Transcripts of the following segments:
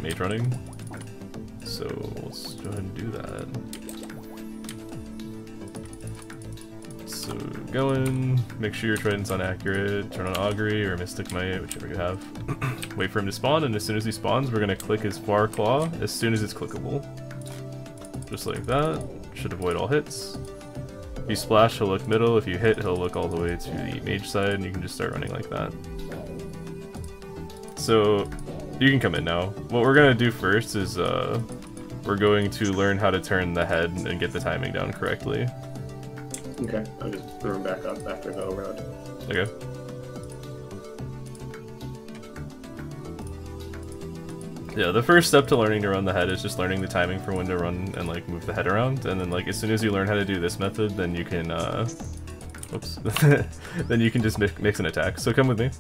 mage running. So let's go ahead and do that. So go in, make sure your trident's on accurate, turn on augury or mystic might, whichever you have. Wait for him to spawn, and as soon as he spawns, we're gonna click his far claw as soon as it's clickable. Just like that. Should avoid all hits. If you splash, he'll look middle. If you hit, he'll look all the way to the mage side, and you can just start running like that. So you can come in now. What we're gonna do first is we're going to learn how to turn the head and get the timing down correctly. Okay, I'll just throw him back up after the overload. Okay. Yeah, the first step to learning to run the head is just learning the timing for when to run and like move the head around, and then like as soon as you learn how to do this method, then you can whoops, then you can just mix an attack. So come with me.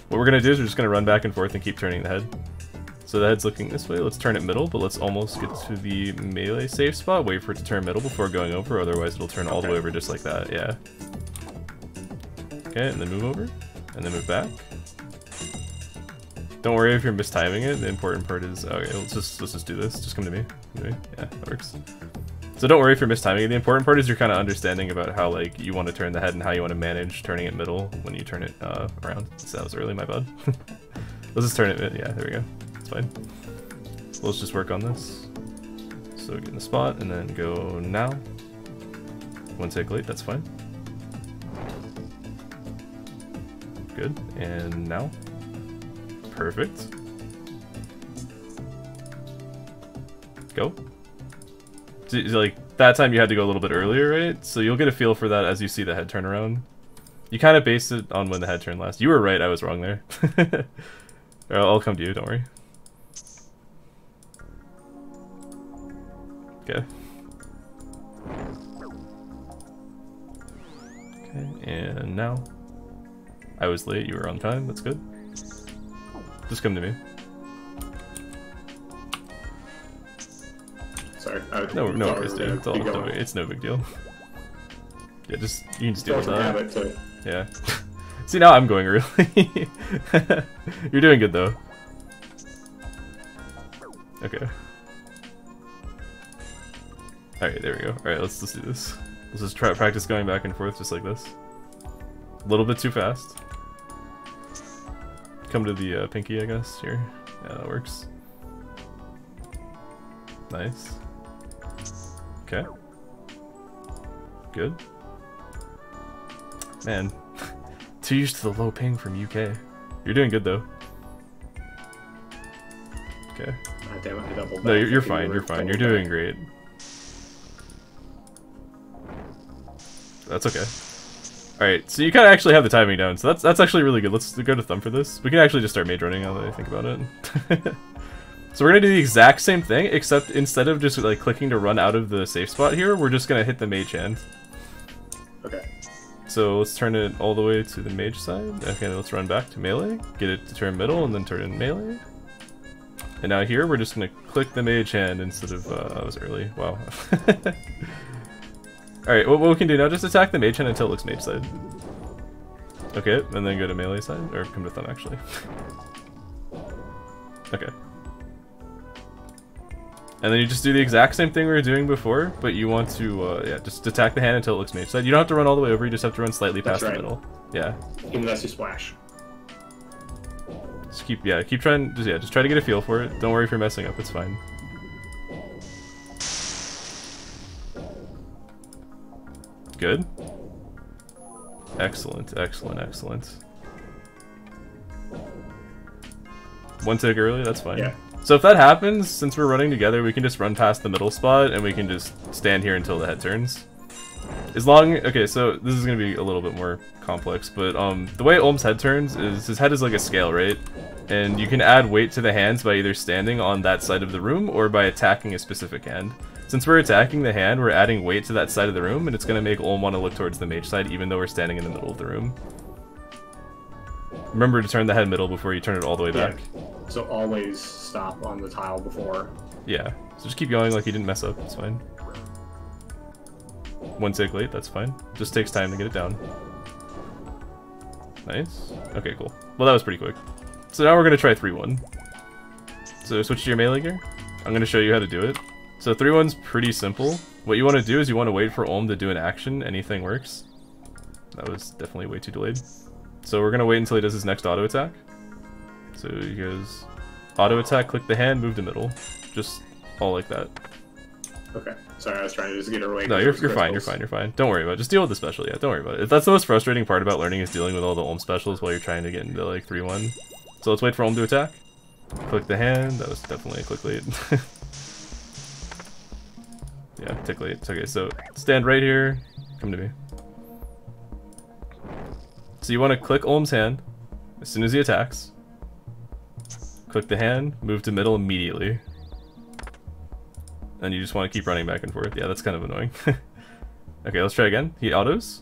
What we're gonna do is we're just gonna run back and forth and keep turning the head. So the head's looking this way. Let's turn it middle, but let's almost get to the melee safe spot. Wait for it to turn middle before going over, otherwise it'll turn all the way over just like that. Yeah. Okay, and then move over, and then move back. Don't worry if you're mistiming it. The important part is okay. Let's just do this. Just come to me. Come to me. Yeah, that works. So don't worry if you're mistiming it. The important part is you're kind of understanding about how like you want to turn the head and how you want to manage turning it middle when you turn it around. So that was early, my bad. Let's just turn it. Yeah, there we go. It's fine. Let's just work on this. So get in the spot and then go now. One tick late. That's fine. Good. And now. Perfect. Go. So, like, that time you had to go a little bit earlier, right? So you'll get a feel for that as you see the head turn around. You kind of base it on when the head turned last. You were right, I was wrong there. I'll come to you, don't worry. Okay. Okay, and now. I was late, you were on time, that's good. Just come to me. Sorry. No worries, dude. It's no big deal. Yeah, you can just deal with that. Yeah. See, now I'm going early. You're doing good, though. Okay. Alright, there we go. Alright, let's do this. Let's just try practice going back and forth just like this. A little bit too fast. Come to the pinky, I guess, here. Yeah, that works. Nice. Okay. Good. Man, too used to the low ping from UK. You're doing good, though. Okay. God damn it, I doubled back. No, you're fine, you're fine. You're doing great. That's okay. Alright, so you kind of actually have the timing down, so that's actually really good. Let's go to thumb for this. We can actually just start mage running now that I think about it. So we're gonna do the exact same thing, except instead of just like clicking to run out of the safe spot here, we're just gonna hit the mage hand. Okay. So let's turn it all the way to the mage side. Okay, let's run back to melee, get it to turn middle, and then turn in melee. And now here, we're just gonna click the mage hand instead of, I was early, wow. Alright, what we can do now, just attack the mage hand until it looks mage side. Okay, and then go to melee side, or come to thumb actually. Okay. And then you just do the exact same thing we were doing before, but you want to, yeah, just attack the hand until it looks mage side. You don't have to run all the way over, you just have to run slightly past the middle. Yeah. Unless you splash. Just keep trying, just try to get a feel for it. Don't worry if you're messing up, it's fine. Good. Excellent, excellent, excellent. One tick early, that's fine. Yeah. So if that happens, since we're running together, we can just run past the middle spot and we can just stand here until the head turns. As long, okay, so this is gonna be a little bit more complex, but the way Olm's head turns is his head is like a scale, right? And you can add weight to the hands by either standing on that side of the room or by attacking a specific hand. Since we're attacking the hand, we're adding weight to that side of the room, and it's gonna make Olm want to look towards the mage side, even though we're standing in the middle of the room. Remember to turn the head middle before you turn it all the way back. So always stop on the tile before. Yeah, so just keep going like you didn't mess up, it's fine. One tick late, that's fine. Just takes time to get it down. Nice. Okay, cool. Well, that was pretty quick. So now we're gonna try 3-1. So switch to your melee gear. I'm going to show you how to do it. So 3-1's pretty simple. What you want to do is you want to wait for Olm to do an action. Anything works. That was definitely way too delayed. So we're going to wait until he does his next auto attack. So he goes auto attack, click the hand, move to middle. Just all like that. Okay. Sorry, I was trying to just get her away. No, you're fine, you're fine, you're fine. Don't worry about it. Just deal with the special, yeah, don't worry about it. That's the most frustrating part about learning is dealing with all the Olm specials while you're trying to get into like 3-1. So let's wait for Olm to attack. Click the hand. That was definitely a click late. Yeah, tick late. Okay, so stand right here. Come to me. So you want to click Olm's hand as soon as he attacks. Click the hand, move to middle immediately. And you just want to keep running back and forth. Yeah, that's kind of annoying. Okay, let's try again. He autos.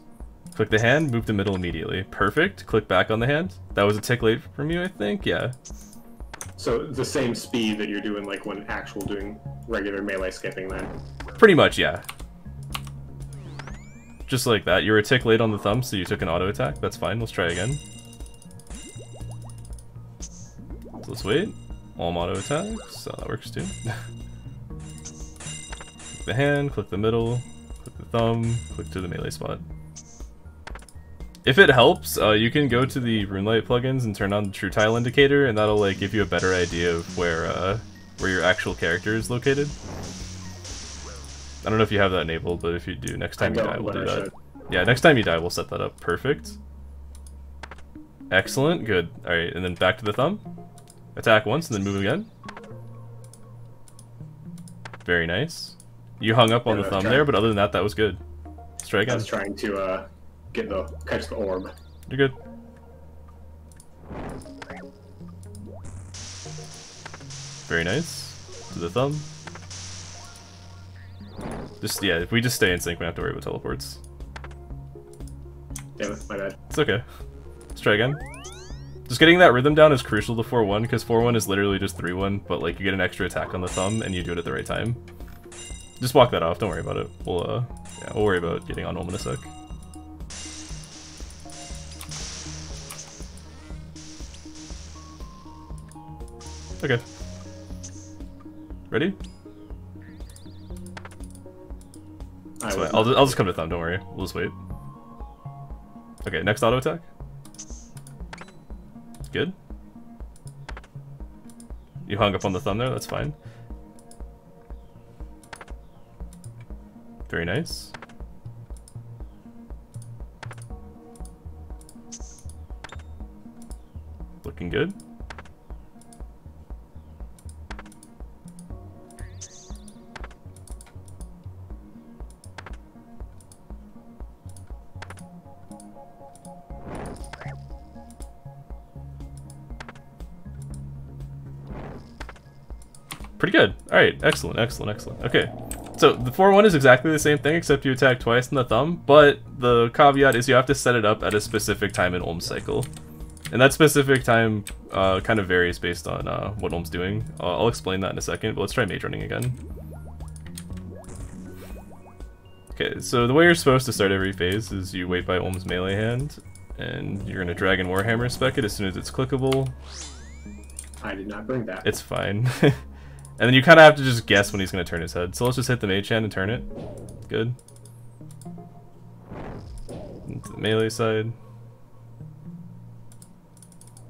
Click the hand, move to middle immediately. Perfect. Click back on the hand. That was a tick late from you, I think. Yeah. So the same speed that you're doing like when actual doing regular melee skipping then? Pretty much, yeah. Just like that. You were a tick late on the thumb, so you took an auto attack. That's fine. Let's try again. So let's wait. Olm auto attacks. So that works too. Click the hand, click the middle, click the thumb, click to the melee spot. If it helps, you can go to the RuneLite plugins and turn on the True Tile indicator, and that'll like give you a better idea of where your actual character is located. I don't know if you have that enabled, but if you do, next time you die, we'll do that. Yeah, next time you die, we'll set that up. Perfect. Excellent, good. Alright, and then back to the thumb. Attack once, and then move again. Very nice. You hung up on the thumb there, but other than that, that was good. Let's try again. I was trying to catch the orb. You're good. Very nice. To the thumb. Just, yeah, if we just stay in sync, we don't have to worry about teleports. Damn it, my bad. It's okay. Let's try again. Just getting that rhythm down is crucial to 4-1, because 4-1 is literally just 3-1, but like you get an extra attack on the thumb, and you do it at the right time. Just walk that off, don't worry about it. We'll worry about getting on Olm in a sec. Okay. Ready? I'll just come to thumb, don't worry. We'll just wait. Okay, next auto attack. Good. You hung up on the thumb there, that's fine. Very nice. Looking good. Pretty good. Alright, excellent, excellent, excellent. Okay. So the 4-1 is exactly the same thing, except you attack twice in the thumb, but the caveat is you have to set it up at a specific time in Olm's cycle. And that specific time kind of varies based on what Olm's doing. I'll explain that in a second, but let's try mage running again. Okay, so the way you're supposed to start every phase is you wait by Olm's melee hand, and you're going to Dragon Warhammer spec it as soon as it's clickable. I did not bring that. It's fine. And then you kind of have to just guess when he's going to turn his head. So let's just hit the mage hand and turn it. Good. Into the melee side.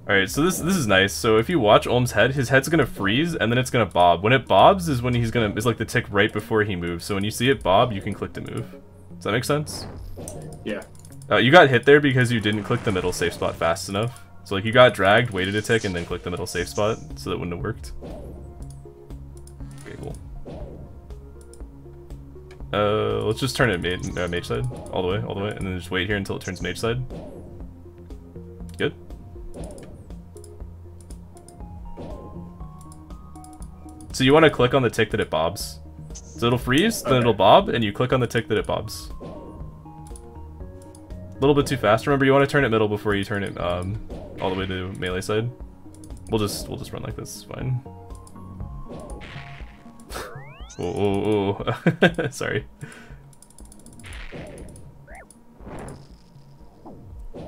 Alright, so this is nice. So if you watch Olm's head, his head's going to freeze and then it's going to bob. When it bobs is when he's going to... It's like the tick right before he moves. So when you see it bob, you can click to move. Does that make sense? Yeah. You got hit there because you didn't click the middle safe spot fast enough. So like you got dragged, waited a tick, and then clicked the middle safe spot. So that wouldn't have worked. Okay, cool. Let's just turn it mage side, all the way, and then just wait here until it turns mage side. Good. So you want to click on the tick that it bobs. So it'll freeze, then it'll bob, and you click on the tick that it bobs. A little bit too fast. Remember, you want to turn it middle before you turn it all the way to melee side. We'll just run like this. It's fine. Oh. Sorry.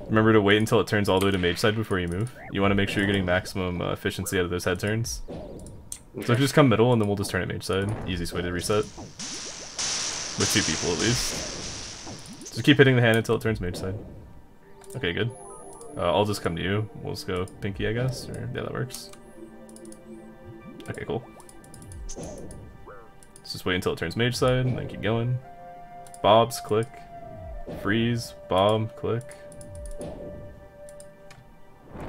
Remember to wait until it turns all the way to mage side before you move. You want to make sure you're getting maximum efficiency out of those head turns. So if you just come middle and then we'll just turn it mage side. Easiest way to reset. With 2 people at least. Just keep hitting the hand until it turns mage side. Okay, good. I'll just come to you. We'll just go pinky, I guess. Or, yeah, that works. Okay, cool. Let's just wait until it turns mage side, and then keep going. Bobs, click. Freeze, bob, click.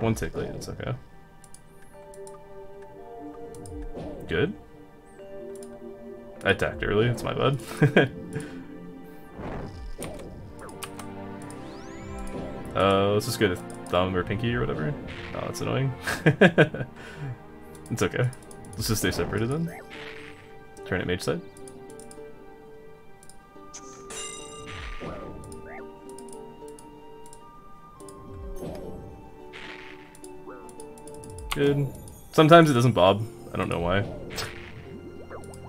1 tick late, it's okay. Good. I attacked early, it's my bad. Let's just go to thumb or pinky or whatever. Oh, that's annoying. It's okay. Let's just stay separated then. Turn it mage side. Good. Sometimes it doesn't bob. I don't know why.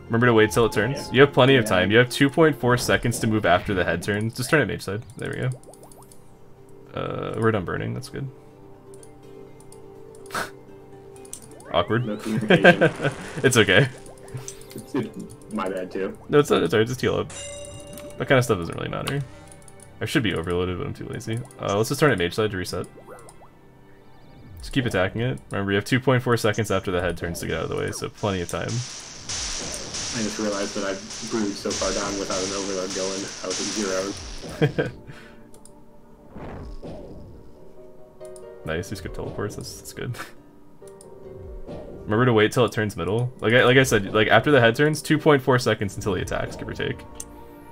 Remember to wait till it turns. You have plenty of time. You have 2.4 seconds to move after the head turns. Just turn it mage side. There we go. We're done burning. That's good. Awkward. No communication. It's okay. My bad too. No, it's alright. Just heal up. That kind of stuff doesn't really matter. I should be overloaded, but I'm too lazy. Let's just turn it mage side to reset. Just keep attacking it. Remember, you have 2.4 seconds after the head turns to get out of the way, so plenty of time. I just realized that I brewed so far down without an overload going. I was at 0. Nice, we skip teleports. That's good. Remember to wait till it turns middle. Like I said, like after the head turns, 2.4 seconds until he attacks, give or take.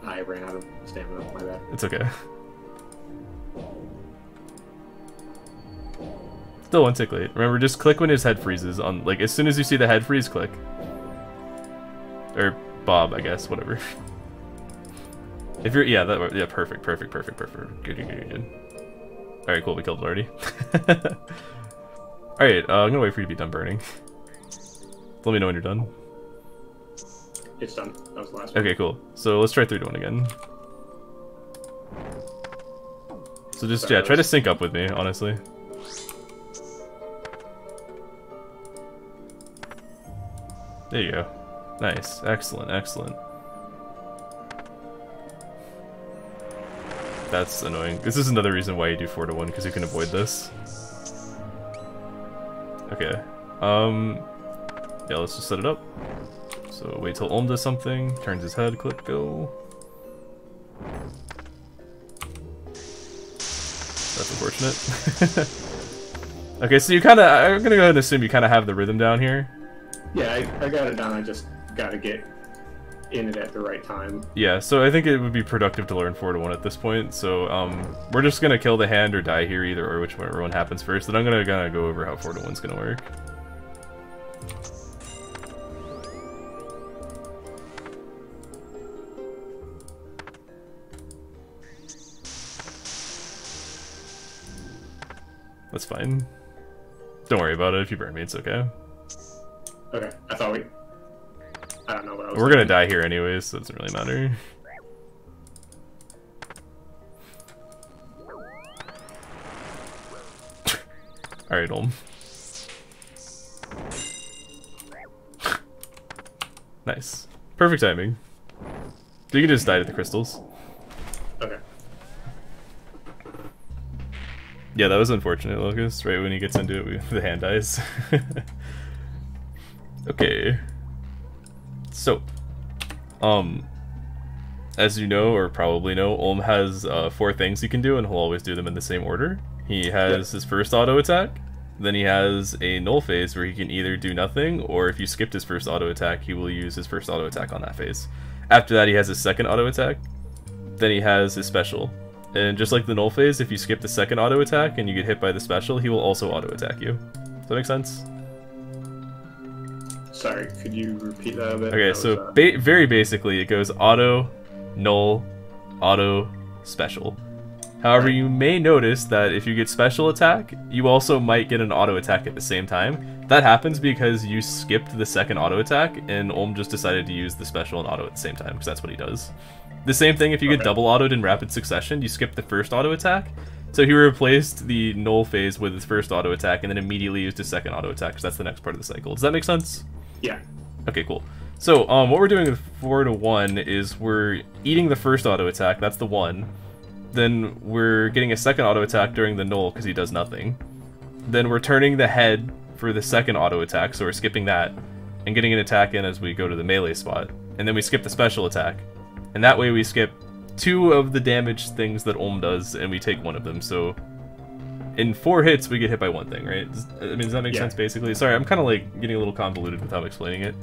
I ran out of stamina. My bad. It's okay. Still 1 tick late. Remember, just click when his head freezes. On like as soon as you see the head freeze, click. Or bob, I guess, whatever. If you're perfect. Good. All right, cool. We killed it already. All right, I'm gonna wait for you to be done burning. Let me know when you're done. It's done. That was the last one. Okay, cool. So let's try 3 to 1 again. So just try to sync up with me, honestly. There you go. Nice. Excellent. That's annoying. This is another reason why you do 4 to 1, because you can avoid this. Okay. Yeah, let's just set it up. So wait till Olm does something, turns his head, click, go. That's unfortunate. Okay, so you I'm gonna go ahead and assume you kinda have the rhythm down here. Yeah, I got it down. I just gotta get in it at the right time. Yeah, so I think it would be productive to learn 4 to 1 at this point. So we're just gonna kill the hand or die here, either or, whichever one happens first. Then I'm gonna go over how 4 to 1's gonna work. That's fine. Don't worry about it. If you burn me, it's okay. Okay, I thought I don't know what I was We're gonna die here anyways, so it doesn't really matter. Alright, Olm. Nice. Perfect timing. You can just die to the crystals. Okay. Yeah, that was unfortunate, Locust. Right when he gets into it, the hand dies. Okay. So, as you know, or probably know, Olm has 4 things he can do, and he'll always do them in the same order. He has his first auto attack, then he has a null phase where he can either do nothing, or if you skipped his first auto attack, he will use his first auto attack on that phase. After that, he has his second auto attack, then he has his special. And just like the null phase, if you skip the second auto attack and you get hit by the special, he will also auto attack you. Does that make sense? Sorry, could you repeat that a bit? Okay, so very basically, it goes auto, null, auto, special. However, you may notice that if you get special attack, you also might get an auto attack at the same time. That happens because you skipped the second auto attack, and Olm just decided to use the special and auto at the same time, because that's what he does. The same thing if you get double autoed in rapid succession, you skip the first auto attack. So he replaced the null phase with his first auto attack, and then immediately used his second auto attack, because that's the next part of the cycle. Does that make sense? Yeah. Okay, cool. So, what we're doing with 4 to 1 is we're eating the first auto attack, that's the 1. Then we're getting a second auto attack during the null because he does nothing. Then we're turning the head for the second auto attack, so we're skipping that, and getting an attack in as we go to the melee spot. And then we skip the special attack. And that way we skip 2 of the damage things that Olm does, and we take 1 of them, so... In 4 hits, we get hit by 1 thing, right? Does that make sense, basically? Sorry, I'm kind of, like, getting a little convoluted with how I'm explaining it.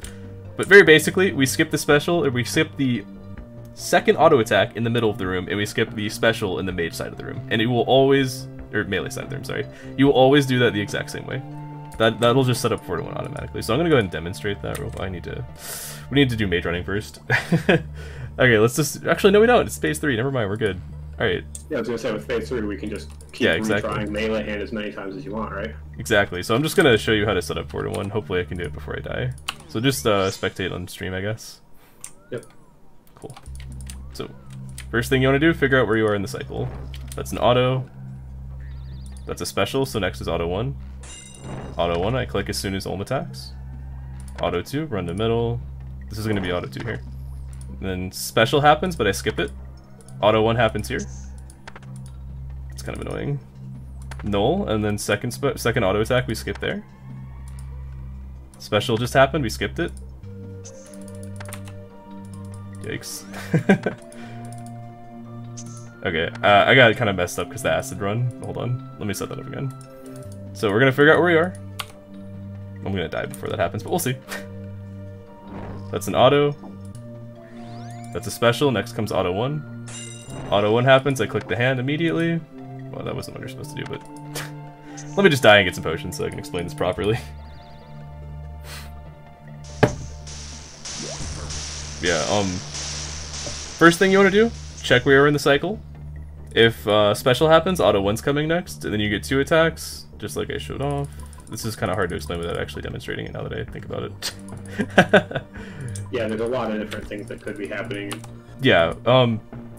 But very basically, we skip the special, or we skip the second auto attack in the middle of the room, and we skip the special in the mage side of the room. And it will always... Or melee side of the room, sorry. You will always do that the exact same way. That'll just set up 4 to 1 automatically. So I'm gonna go ahead and demonstrate that real quick. We need to do mage running first. Okay, let's just... Actually, no we don't. It's phase 3. Never mind, we're good. Alright. Yeah, I was gonna say, with phase 3, we can just keep retrying melee hand as many times as you want, right? Exactly. So I'm just gonna show you how to set up 4 to 1. Hopefully I can do it before I die. So just spectate on stream, I guess. Yep. Cool. So, first thing you want to do, figure out where you are in the cycle. That's an auto. That's a special, so next is auto 1. Auto 1, I click as soon as Olm attacks. Auto 2, run to middle. This is going to be auto 2 here. And then special happens, but I skip it. Auto 1 happens here. It's kind of annoying. Null, and then second auto attack, we skip there. Special just happened, we skipped it. Yikes. Okay, I got it kind of messed up because the acid run. Hold on, let me set that up again. So we're gonna figure out where we are. I'm gonna die before that happens, but we'll see. That's an auto. That's a special, next comes auto 1. Auto 1 happens, I click the hand immediately. Well, that wasn't what you're supposed to do, but... Let me just die and get some potions so I can explain this properly. Yeah, first thing you want to do, check where you are in the cycle. If special happens, auto 1's coming next, and then you get 2 attacks, just like I showed off. This is kind of hard to explain without actually demonstrating it now that I think about it. Yeah, there's a lot of different things that could be happening. Yeah,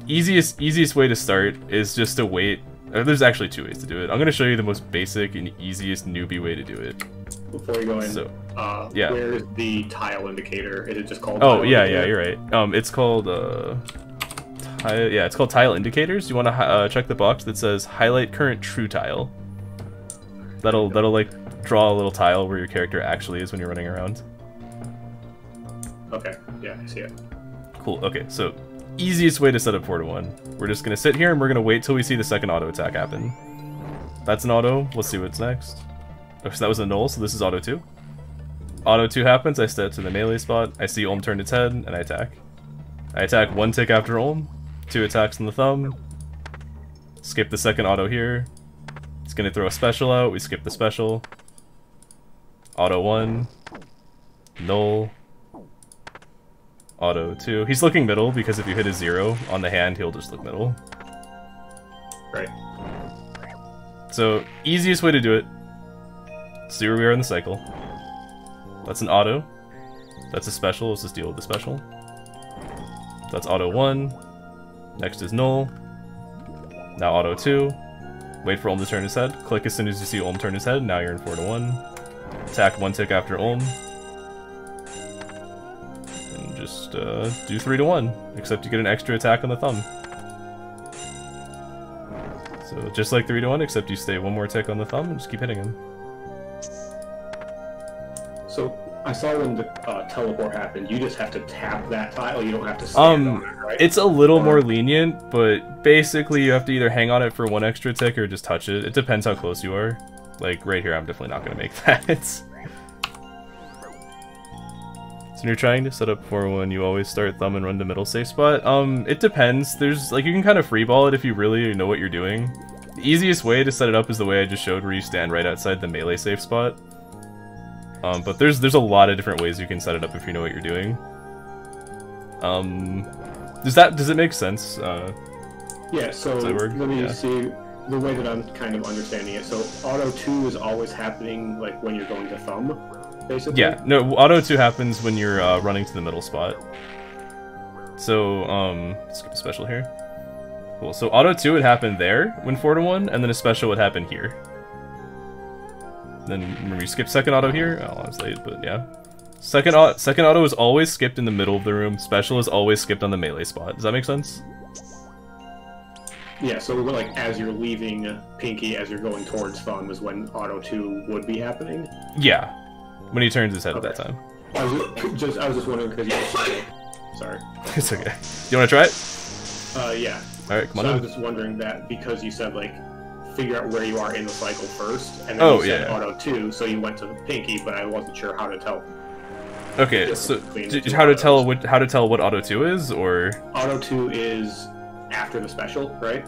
easiest way to start is just to wait. There's actually 2 ways to do it. I'm going to show you the most basic and easiest newbie way to do it. Before we go in, yeah. Where's the tile indicator? Is it just called tile indicator? Yeah, you're right. It's called, it's called tile indicators. You want to check the box that says highlight current true tile. That'll like draw a little tile where your character actually is when you're running around. Okay, yeah, I see it. Cool, okay, so easiest way to set up 4 to 1. We're just gonna sit here and we're gonna wait till we see the second auto attack happen. That's an auto, let's see what's next. Oh, so that was a null, so this is auto 2. Auto 2 happens, I step to the melee spot, I see Olm turn its head, and I attack. I attack 1 tick after Olm, 2 attacks on the thumb, skip the second auto here. It's gonna throw a special out, we skip the special. Auto 1, null, auto 2. He's looking middle because if you hit a 0 on the hand, he'll just look middle. Right. So, easiest way to do it. See where we are in the cycle. That's an auto. That's a special, let's just deal with the special. That's auto 1. Next is null. Now auto 2. Wait for Olm to turn his head. Click as soon as you see Olm turn his head. Now you're in 4 to 1. Attack 1 tick after Olm. And just do 3 to 1. Except you get an extra attack on the thumb. So just like 3 to 1, except you stay 1 more tick on the thumb and just keep hitting him. So I saw when the teleport happened, you just have to tap that tile, you don't have to stand on it, right? It's a little more lenient, but basically you have to either hang on it for 1 extra tick or just touch it. It depends how close you are. Like, right here, I'm definitely not going to make that. So when you're trying to set up 4-1, you always start thumb and run to middle safe spot. It depends. There's, like, you can kind of freeball it if you really know what you're doing. The easiest way to set it up is the way I just showed, where you stand right outside the melee safe spot. But there's a lot of different ways you can set it up if you know what you're doing. Does it make sense? Yeah, so let me see the way that I'm kind of understanding it. So auto 2 is always happening like when you're going to thumb, basically? Yeah, no, auto 2 happens when you're running to the middle spot. So, let's skip a special here. Cool, so auto 2 would happen there when 4 to 1, and then a special would happen here. Then remember you skip second auto here. Oh, I was late, but yeah. Second auto is always skipped in the middle of the room. Special is always skipped on the melee spot. Does that make sense? Yeah, so we're like, as you're leaving Pinky, as you're going towards Thumb, is when Auto 2 would be happening? Yeah. When he turns his head at that time. I was just wondering because you were sorry. It's okay. You want to try it? Yeah. Alright, come on. I was just wondering that because you said, like, figure out where you are in the cycle first, and then you said Auto 2, so you went to Pinky, but I wasn't sure how to tell. Okay, so how to tell what Auto 2 is, or Auto 2 is after the special, right?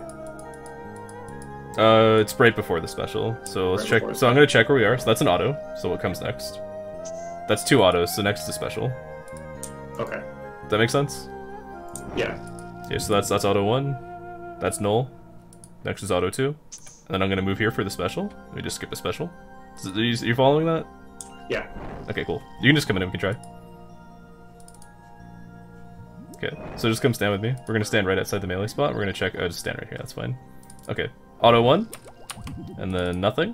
It's right before the special. So let's check. So I'm gonna check where we are. So that's an auto. So what comes next? That's 2 autos. So next is special. Okay. Does that make sense? Yeah. Okay, so that's auto 1. That's null. Next is auto 2. And then I'm gonna move here for the special. Let me just skip a special. So you following that? Yeah. Okay, cool. You can just come in and we can try. Okay, so just come stand with me. We're gonna stand right outside the melee spot. We're gonna check. Oh, just stand right here. That's fine. Okay. Auto 1, and then nothing.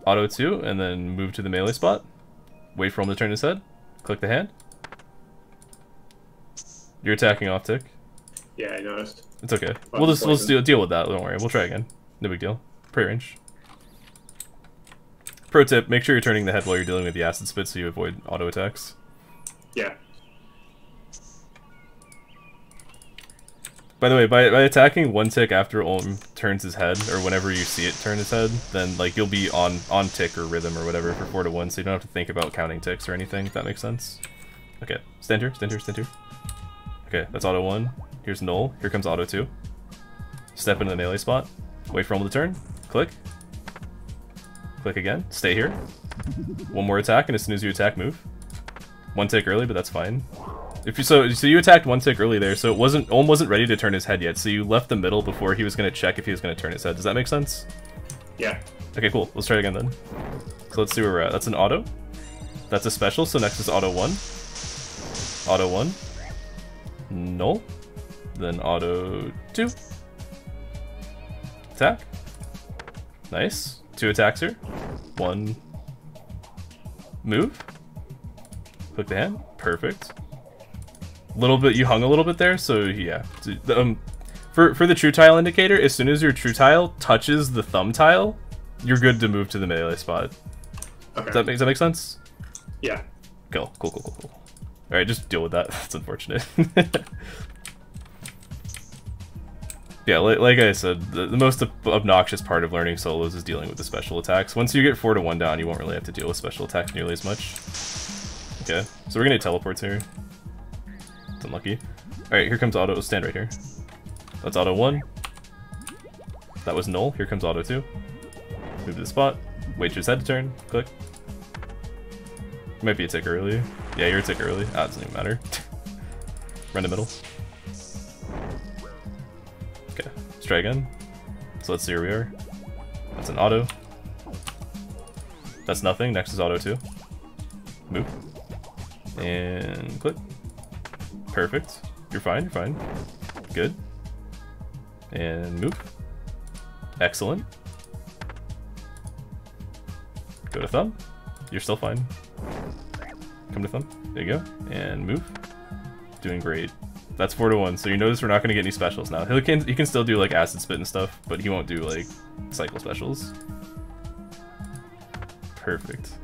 Auto 2, and then move to the melee spot. Wait for him to turn his head. Click the hand. You're attacking off tick. Yeah, I noticed. It's okay. We'll just deal with that. Don't worry. We'll try again. No big deal. Pre-range. Pro tip: make sure you're turning the head while you're dealing with the acid spit, so you avoid auto attacks. Yeah. By the way, by attacking 1 tick after Olm turns his head, or whenever you see it turn his head, then like you'll be on tick or rhythm or whatever for 4 to 1, so you don't have to think about counting ticks or anything, if that makes sense. Okay, stand here, stand here, stand here. Okay, that's auto 1. Here's null. Here comes auto 2. Step into the melee spot. Wait for Olm to turn. Click. Click again. Stay here. 1 more attack, and as soon as you attack, move. 1 tick early, but that's fine. If you, so you attacked 1 tick early there, so Olm wasn't ready to turn his head yet, so you left the middle before he was going to check if he was going to turn his head. Does that make sense? Yeah. Okay, cool. Let's try it again then. So let's see where we're at. That's an auto. That's a special, so next is auto 1. Auto 1. Null. Then auto 2. Attack. Nice. 2 attacks here. 1. Move. Click the hand. Perfect. You hung a little bit there, so yeah. For the true tile indicator, as soon as your true tile touches the thumb tile, you're good to move to the melee spot. Okay. Does that make sense? Yeah. Cool. Alright, just deal with that. That's unfortunate. Yeah, like I said, the most obnoxious part of learning solos is dealing with the special attacks. Once you get 4 to 1 down, you won't really have to deal with special attacks nearly as much. Okay, so we're gonna teleports here. It's unlucky. Alright, here comes auto. Stand right here. That's auto 1. That was null. Here comes auto 2. Move to the spot. Wait for his head to turn. Click. Might be a tick early. Yeah, you're a tick early. Ah, it doesn't even matter. Run the middle. Okay, let's try again. So let's see where we are. That's an auto. That's nothing. Next is auto 2. Move. And click. Perfect. You're fine, you're fine. Good. And move. Excellent. Go to thumb. You're still fine. Come to thumb. There you go. And move. Doing great. That's 4 to 1, so you notice we're not going to get any specials now. He can still do like acid spit and stuff, but he won't do like cycle specials. Perfect.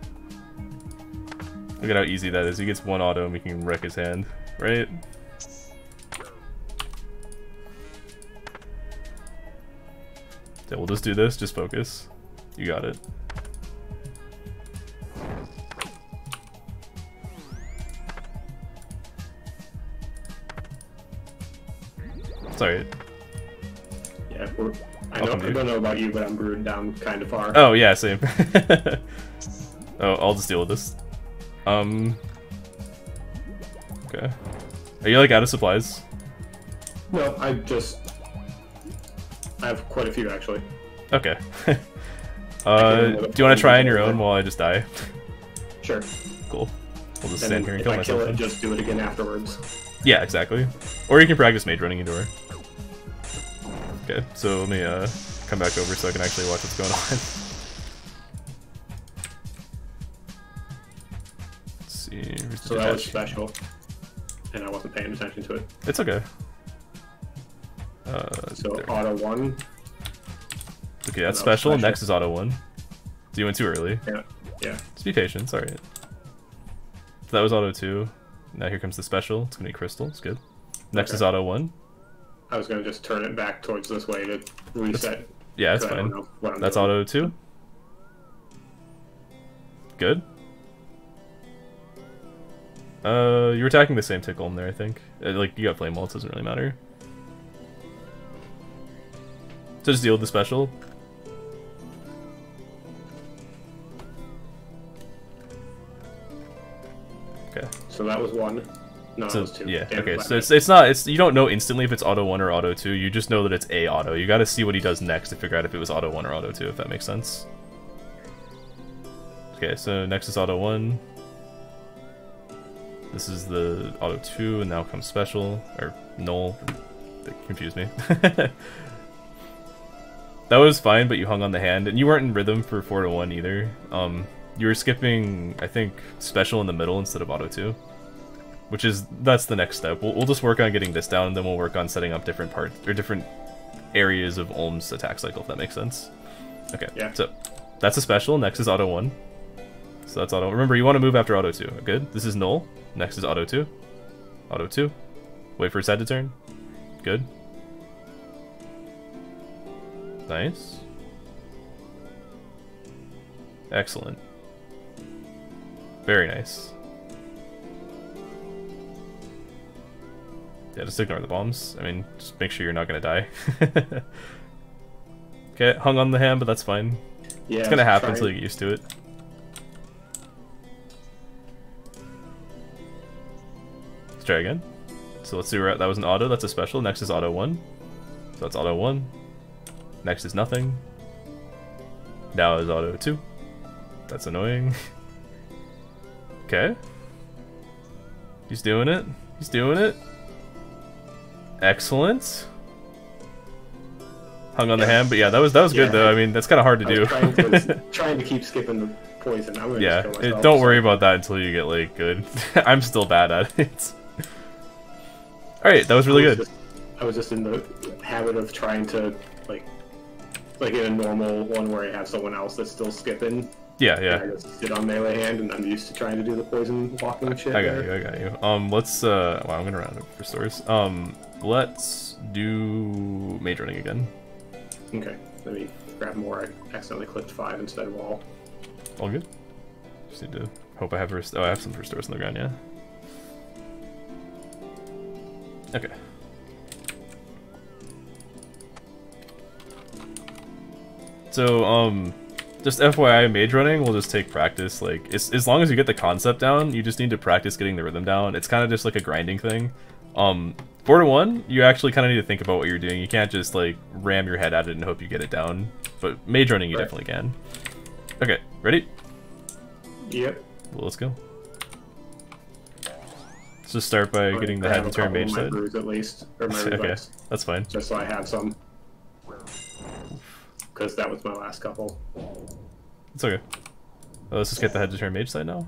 Look at how easy that is. He gets 1 auto and we can wreck his hand. Right? Yeah, we'll just do this, just focus. You got it. Sorry. Yeah, I don't know about you, but I'm brewed down kind of far. Oh, yeah, same. Oh, I'll just deal with this. Okay. Are you like out of supplies? No, I have quite a few actually. Okay. Do you want to try on your own while I just die? Sure. Cool. We'll just stand here and kill myself. If I kill it, just do it again afterwards. Yeah, exactly. Or you can practice mage running into her. Okay, so let me come back over so I can actually watch what's going on. Let's see. So that was special, and I wasn't paying attention to it. It's okay. So auto 1. Okay, that's special. Next is auto 1. So you went too early. Yeah. Just be patient. It's alright. So that was auto 2. Now here comes the special. It's gonna be crystal. It's good. Next is auto 1. I was gonna just turn it back towards this way to reset. Yeah, that's fine. That's auto 2. Good. You're attacking the same tick Olm there, I think. Like, you got flame wall, it doesn't really matter. So just deal with the special. Okay. So that was 1. No, so, it was 2. Yeah, Damn, okay, so it's not, you don't know instantly if it's auto 1 or auto 2, you just know that it's a auto. You gotta see what he does next to figure out if it was auto 1 or auto 2, if that makes sense. Okay, so next is auto 1. This is the auto 2, and now comes special, or null. That confused me. That was fine, but you hung on the hand, and you weren't in rhythm for 4 to 1 either. You were skipping, I think, special in the middle instead of auto 2. That's the next step. We'll just work on getting this down, and then we'll work on setting up different parts, or different areas of Olm's attack cycle, if that makes sense. Okay, yeah. So that's a special, next is auto 1. So that's auto. Remember, you want to move after auto 2. Good. This is null. Next is auto 2. Auto 2. Wait for his head to turn. Good. Nice. Excellent. Very nice. Yeah, just ignore the bombs. I mean, just make sure you're not gonna die. Okay, hung on the hand, but that's fine. Yeah, it's gonna happen until you get used to it. Let's try again. So let's see where that was an auto, that's a special. Next is auto 1. So that's auto 1. Next is nothing. Now is auto 2. That's annoying. Okay. He's doing it. He's doing it. Excellent. Hung on the hand, but yeah, that was good though. I mean, that's kind of hard to do. Trying to keep skipping the poison. I'm gonna yeah, just kill myself, don't worry about that until you get like good. I'm still bad at it. All right, that was really good. I was just in the habit of trying to like in a normal one where I have someone else that's still skipping. Yeah, yeah. I just sit on melee hand, and I'm used to trying to do the poison walking shit. I got you. Let's well, I'm gonna round up for stores. Let's do mage running again. Okay, let me grab more. I accidentally clicked 5 instead of all. All good. Just need to hope I have I have some restores in the ground, yeah. Okay. So, just FYI, mage running will just take practice. Like, as long as you get the concept down, you just need to practice getting the rhythm down. It's kind of just like a grinding thing. 4 to 1, you actually kind of need to think about what you're doing. You can't just like ram your head at it and hope you get it down. But mage running, you definitely can. Okay, ready? Yep. Well, let's go. Let's just start by getting the head to turn mage side. At least, or my okay, that's fine. Just so I have some. Because that was my last couple. It's okay. Well, let's just get the head to turn mage side now.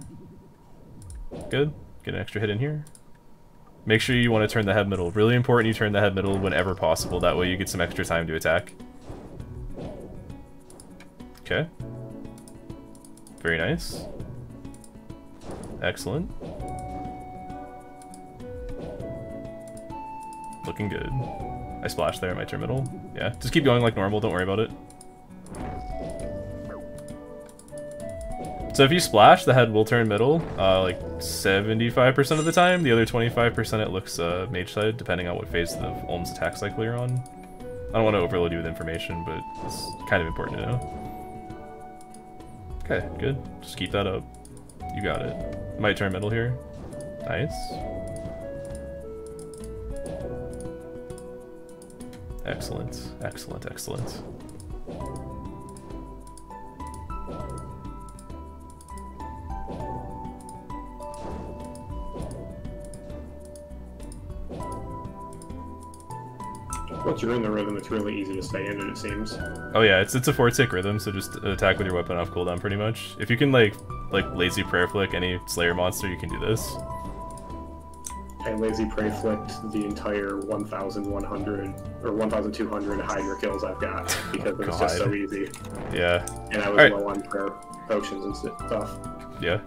Good. Get an extra hit in here. Make sure you want to turn the head middle. Really important you turn the head middle whenever possible. That way you get some extra time to attack. Okay. Very nice. Excellent. Looking good. I splashed there, I might turn middle. Yeah, just keep going like normal, don't worry about it. So if you splash, the head will turn middle, like 75% of the time. The other 25% it looks mage side, depending on what phase of Olm's attack cycle you're on. I don't want to overload you with information, but it's kind of important to know. Okay, good. Just keep that up. You got it. Might turn middle here. Nice. Excellent, excellent, excellent. Once you're in the rhythm, it's really easy to stay in it seems. Oh yeah, it's a 4-tick rhythm, so just attack with your weapon off cooldown pretty much. If you can like like lazy prayer flick any Slayer monster, you can do this. I lazy prey flicked the entire 1,100 or 1,200 Hydra kills I've got because it was just so easy. Yeah. And I was low on prayer potions and stuff. Yeah.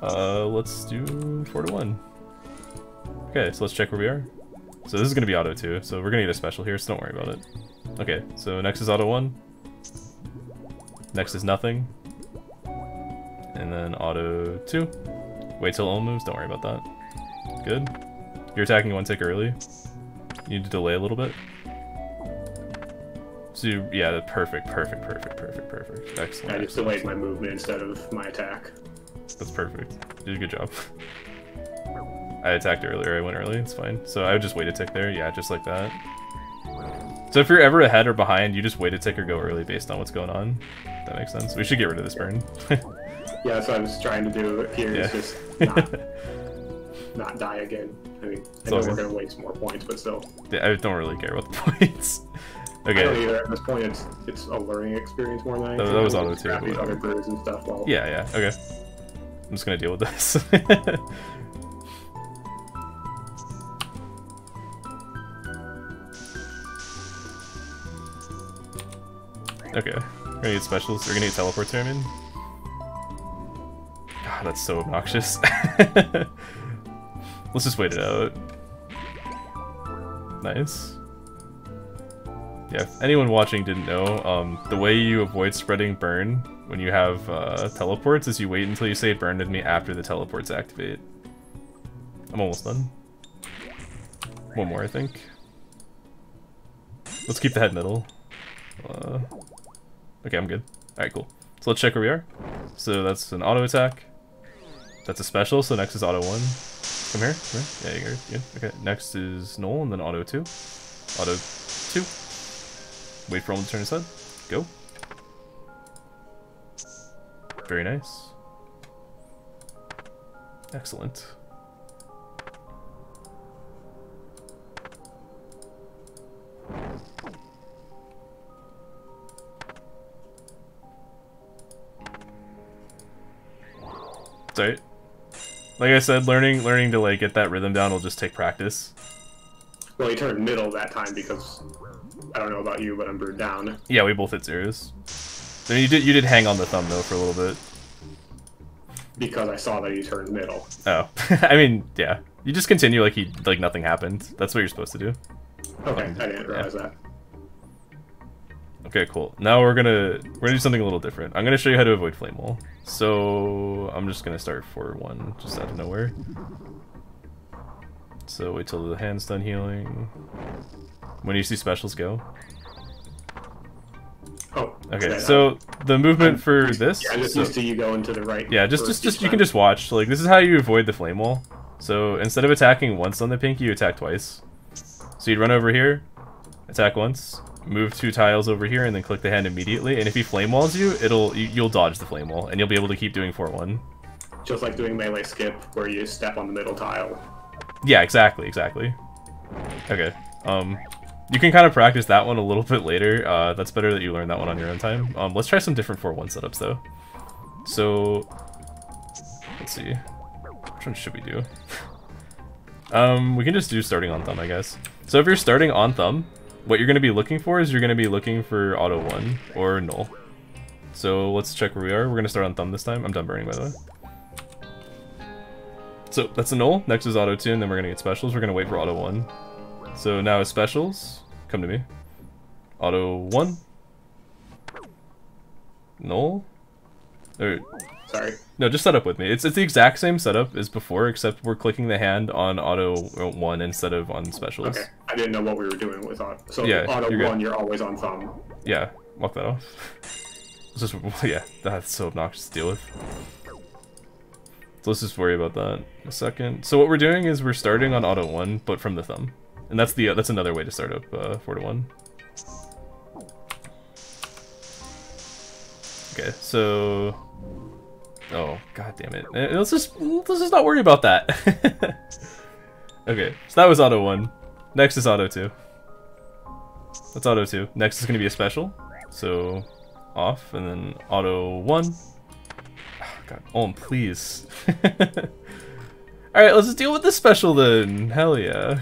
Let's do 4 to 1. Okay, so let's check where we are. So this is gonna be auto 2, so we're gonna get a special here, so don't worry about it. Okay, so next is auto 1. Next is nothing. And then auto 2. Wait till Olm moves, don't worry about that. Good. You're attacking 1 tick early. You need to delay a little bit. So yeah, perfect. Excellent. I just delayed my movement instead of my attack. That's perfect. You did a good job. I attacked earlier, I went early, it's fine. So I would just wait a tick there, yeah, just like that. So if you're ever ahead or behind, you just wait a tick or go early based on what's going on. That makes sense. We should get rid of this burn. Yeah, that's what I was trying to do here, is just not die again. I mean, I know we're gonna waste more points, but still. Yeah, I don't really care about the points. Okay. I don't either. At this point, it's a learning experience more than anything. That was auto 2. These other birds and stuff. Well, yeah, okay. I'm just gonna deal with this. Okay, we're gonna get specials. We're gonna get teleports here, I mean. God, that's so obnoxious. Let's just wait it out. Nice. Yeah, if anyone watching didn't know, the way you avoid spreading burn when you have teleports is you wait until you say burn with me after the teleports activate. I'm almost done. One more, I think. Let's keep the head middle. Okay, I'm good. Alright, cool. So let's check where we are. So that's an auto attack. That's a special, so next is auto 1. Come here. Yeah, you're good. Okay, next is null, and then auto 2. Auto 2. Wait for him to turn his head. Go. Very nice. Excellent. Sorry. Like I said, learning to like get that rhythm down will just take practice. Well, he turned middle that time because I don't know about you, but I'm brewed down. Yeah, we both hit zeros. I mean, you did hang on the thumb though for a little bit. Because I saw that he turned middle. Oh, I mean, yeah. You just continue like nothing happened. That's what you're supposed to do. Okay, I didn't realize that. Okay, cool. Now we're gonna do something a little different. I'm gonna show you how to avoid flame wall. So I'm just gonna start 4-1 just out of nowhere. So wait till the hand's done healing. When you see specials, go. Oh. Okay, so the movement for this. Yeah, I'm just used to you going to the right. Yeah, just you can just watch. Like this is how you avoid the flame wall. So instead of attacking once on the pinky, you attack twice. So you'd run over here, attack once. Move 2 tiles over here and then click the hand immediately, and if he flame walls you, you'll dodge the flame wall and you'll be able to keep doing 4-1. Just like doing melee skip where you step on the middle tile. Yeah, exactly. Okay. You can kind of practice that one a little bit later. That's better that you learn that one on your own time. Let's try some different 4-1 setups though. So let's see. Which one should we do? We can just do starting on thumb, I guess. So if you're starting on thumb, what you're going to be looking for is you're going to be looking for auto 1 or null. So let's check where we are. We're going to start on thumb this time. I'm done burning, by the way. So that's a null. Next is auto 2, and then we're going to get specials. We're going to wait for auto 1. So now as specials, come to me. Auto 1. Null. Sorry. No, just set up with me. It's the exact same setup as before, except we're clicking the hand on auto 1 instead of on specials. Okay, I didn't know what we were doing with auto. So yeah, auto 1, you're always on thumb. Yeah, walk that off. It's just, yeah, that's so obnoxious to deal with. So let's just worry about that a second. So what we're doing is we're starting on auto 1, but from the thumb, and that's another way to start up 4-1. Okay, so. Oh, god damn it. Let's just not worry about that. Okay, so that was auto 1. Next is auto 2. That's auto 2. Next is going to be a special. So, off, and then auto 1. God, please. Alright, let's just deal with this special then. Hell yeah.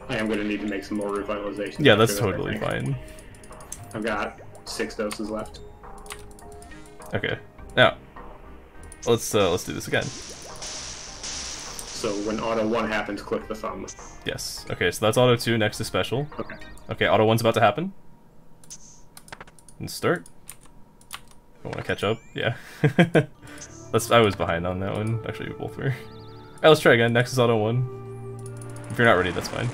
I am going to need to make some more revitalizations. Yeah, that's totally fine. I've got 6 doses left. Okay, now let's do this again. So when auto 1 happens, click the thumb. Yes. Okay, so that's auto 2. Next is special. Okay. Okay, auto 1's about to happen. And start. I want to catch up. Yeah. I was behind on that one. Actually, we both were. Alright, let's try again. Next is auto 1. If you're not ready, that's fine.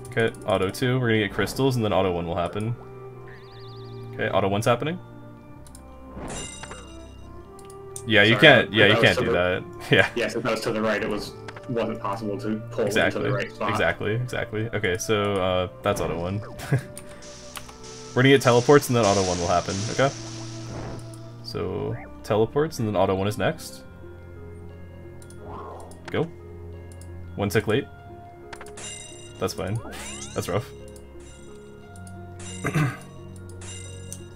Okay, auto 2. We're gonna get crystals, and then auto 1 will happen. Okay, auto 1's happening. Yeah, you can't. Yeah, you can't do that. Yeah. Yes, if that was to the right, it wasn't possible to pull into the right spot. Exactly. Okay, so that's auto 1. We're gonna get teleports, and then auto 1 will happen. Okay. So teleports, and then auto 1 is next. Go. 1 tick late. That's fine. That's rough.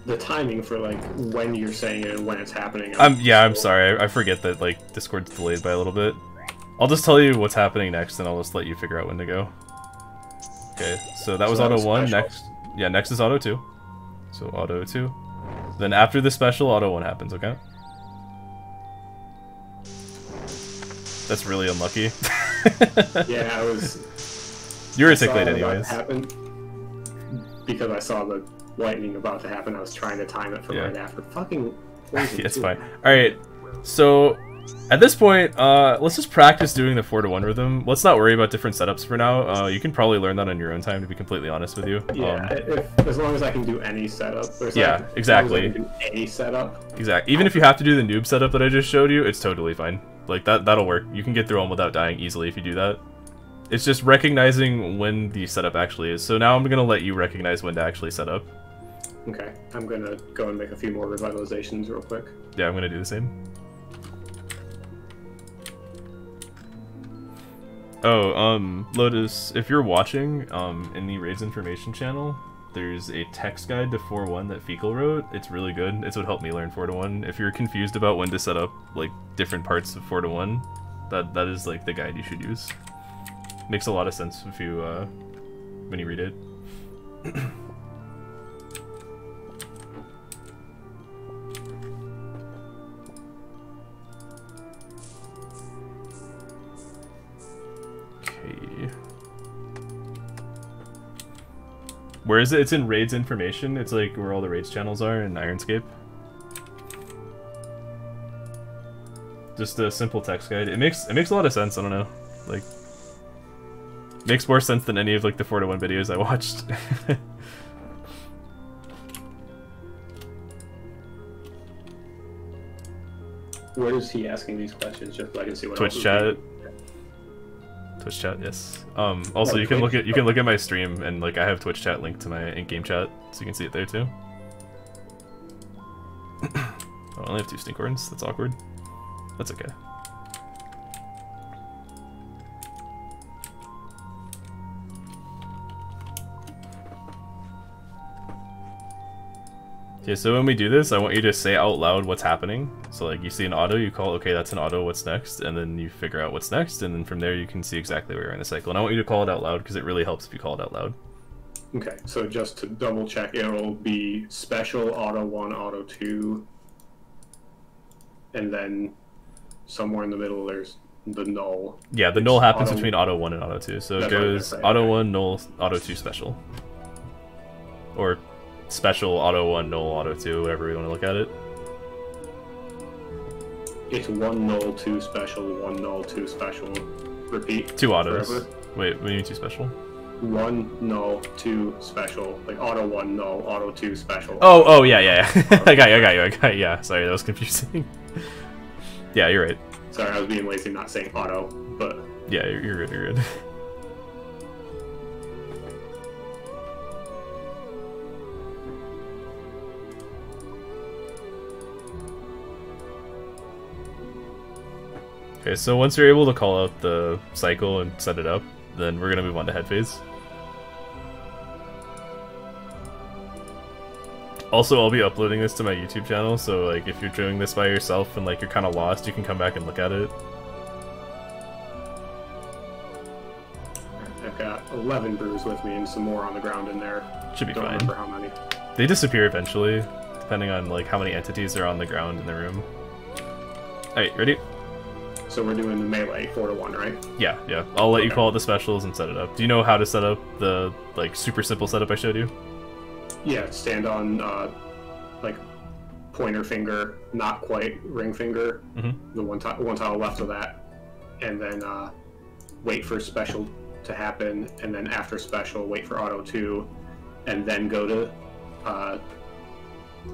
The timing for like when you're saying it and when it's happening. I'm sorry. I forget that like Discord's delayed by a little bit. I'll just tell you what's happening next, and I'll just let you figure out when to go. Okay, so that was auto 1. Next, yeah, next is auto 2. So auto 2. Then after the special, auto 1 happens. Okay. That's really unlucky. Yeah, I was. You were a tick late anyways. Because I saw the lightning about to happen, I was trying to time it for right after. Fucking poison. It's fine. Alright, so at this point, let's just practice doing the 4-to-1 rhythm. Let's not worry about different setups for now. You can probably learn that on your own time, to be completely honest with you. Yeah, as long as I can do any setup. Yeah, exactly. As long as I can do a setup. Exactly. Even if you have to do the noob setup that I just showed you, it's totally fine. Like, that'll work. You can get through them without dying easily if you do that. It's just recognizing when the setup actually is. So now I'm going to let you recognize when to actually set up. Okay, I'm going to go and make a few more revitalizations real quick. Yeah, I'm going to do the same. Oh, Lotus, if you're watching, in the Raids information channel, there's a text guide to 4-1 that Fecal wrote. It's really good. It's what helped me learn 4-1. If you're confused about when to set up, like, different parts of 4-1, that is, like, the guide you should use. Makes a lot of sense if you, when you read it. Okay. Where is it? It's in Raids information. It's like where all the Raids channels are in Ironscape. Just a simple text guide. It makes a lot of sense. I don't know. Like, makes more sense than any of like the 4-to-1 videos I watched. Where is he asking these questions? Just so I can see what Twitch chat. Twitch chat, yes. Also, you can look at my stream, and like I have Twitch chat linked to my in-game chat, so you can see it there too. Oh, I only have 2 stinkhorns. That's awkward. That's okay. Okay, so when we do this, I want you to say out loud what's happening. So like you see an auto, you call, okay, that's an auto, what's next? And then you figure out what's next, and then from there you can see exactly where you're in the cycle. And I want you to call it out loud, because it really helps if you call it out loud. Okay, so just to double check, it'll be special, auto 1, auto 2, and then somewhere in the middle there's the null. Yeah, the null happens between auto 1 and auto 2. So it goes auto 1, null, auto 2, special. Or special, auto 1, null, auto 2, whatever we want to look at it. It's 1 null, 2 special, 1 null, 2 special. Repeat. 2 autos. Forever. Wait, what do you mean 2 special? 1 null, 2 special. Like auto 1 null, auto 2 special. Oh, yeah. I got you. Yeah, sorry, that was confusing. Yeah, you're right. Sorry, I was being lazy not saying auto, but... Yeah, you're good. Okay, so once you're able to call out the cycle and set it up, then we're going to move on to head phase. Also, I'll be uploading this to my YouTube channel, so like if you're doing this by yourself and like you're kind of lost, you can come back and look at it. I've got 11 brews with me and some more on the ground in there. Should be fine. Don't remember how many. They disappear eventually, depending on like how many entities are on the ground in the room. Alright, ready? So we're doing the melee 4-to-1, right? Yeah, yeah. I'll let you call it the specials and set it up. Do you know how to set up the like super simple setup I showed you? Yeah, stand on like pointer finger, not quite ring finger, the one tile left of that, and then wait for special to happen, and then after special wait for auto 2, and then go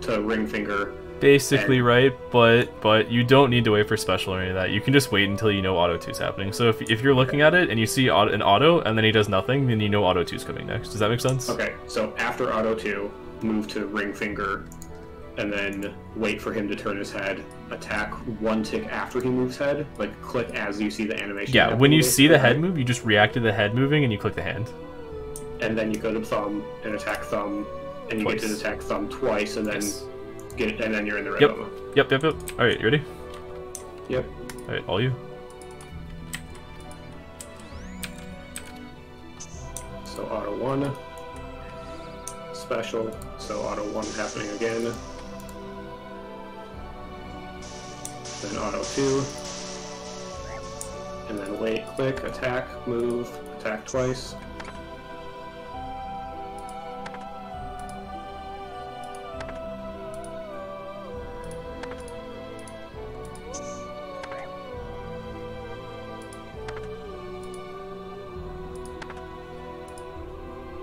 to ring finger. Basically right, but you don't need to wait for special or any of that. You can just wait until you know auto 2's happening. So if you're looking at it and you see an auto and then he does nothing, then you know auto 2's coming next. Does that make sense? Okay, so after auto 2, move to ring finger, and then wait for him to turn his head. Attack one tick after he moves head. Like click as you see the animation. Yeah, when you see the head move, you just react to the head moving and you click the hand. And then you go to thumb and attack thumb, and you get to attack thumb twice, and then get it, and then you're in the rhythm. Yep. All right, you ready? Yep. All right, all you. So auto 1, special. So auto 1 happening again. Then auto 2, and then wait, click, attack, move, attack twice.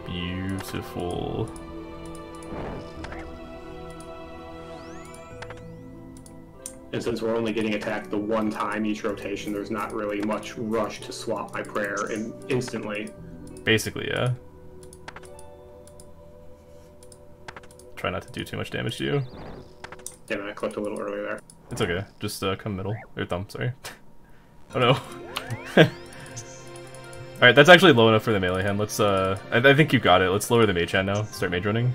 Beautiful. And since we're only getting attacked the one time each rotation, there's not really much rush to swap my prayer instantly. Basically, yeah. Try not to do too much damage to you. Damn it, I clicked a little earlier there. It's okay. Just come middle. Or thumb, sorry. Oh no. Alright, that's actually low enough for the melee hand. Let's, I think you got it. Let's lower the mage hand now. Start mage running.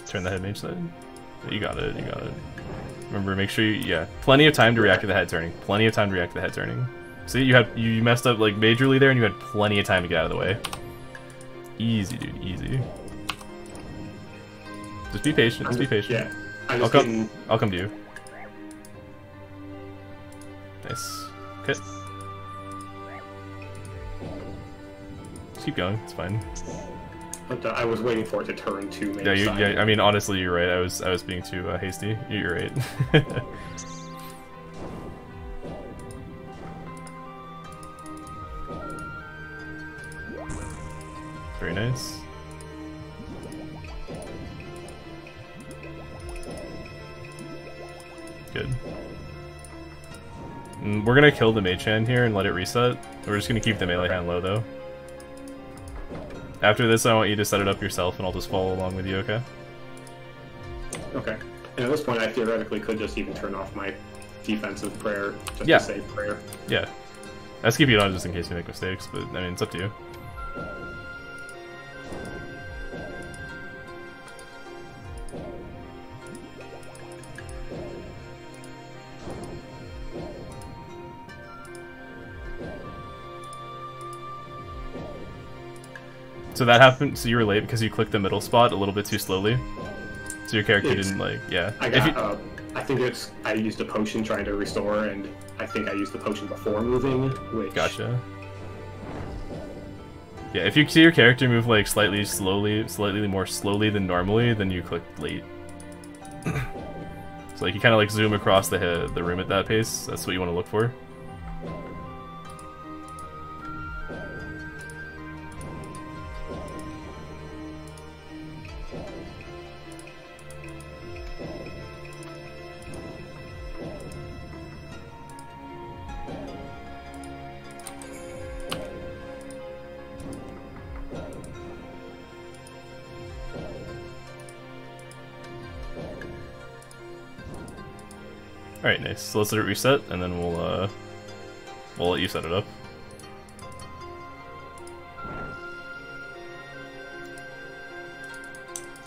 Turn the head mage side. You got it, you got it. Remember, make sure you, yeah. Plenty of time to react to the head turning. Plenty of time to react to the head turning. See, you messed up like majorly there and you had plenty of time to get out of the way. Easy, dude, easy. Just be patient, just be patient. Yeah. I'll come to you. Nice. Okay. Just keep going, it's fine. But I was waiting for it to turn to mage side. Yeah, I mean, honestly, you're right. I was being too hasty. You're right. Very nice. Good. And we're gonna kill the mage hand here and let it reset. We're just gonna keep the melee hand low, though. After this, I want you to set it up yourself, and I'll just follow along with you, okay? Okay. And at this point, I theoretically could just even turn off my defensive prayer, just to save prayer. Yeah. Let's keep it on just in case we make mistakes, but, I mean, it's up to you. So that happened, so you were late because you clicked the middle spot a little bit too slowly. So your character didn't, like, yeah. I got, I think I used a potion trying to restore, and I think I used the potion before moving, which... Gotcha. Yeah, if you see your character move, like, slightly more slowly than normally, then you clicked late. So, like, you kind of, like, zoom across the room at that pace. That's what you want to look for. Alright, nice. So let's let it reset, and then we'll let you set it up.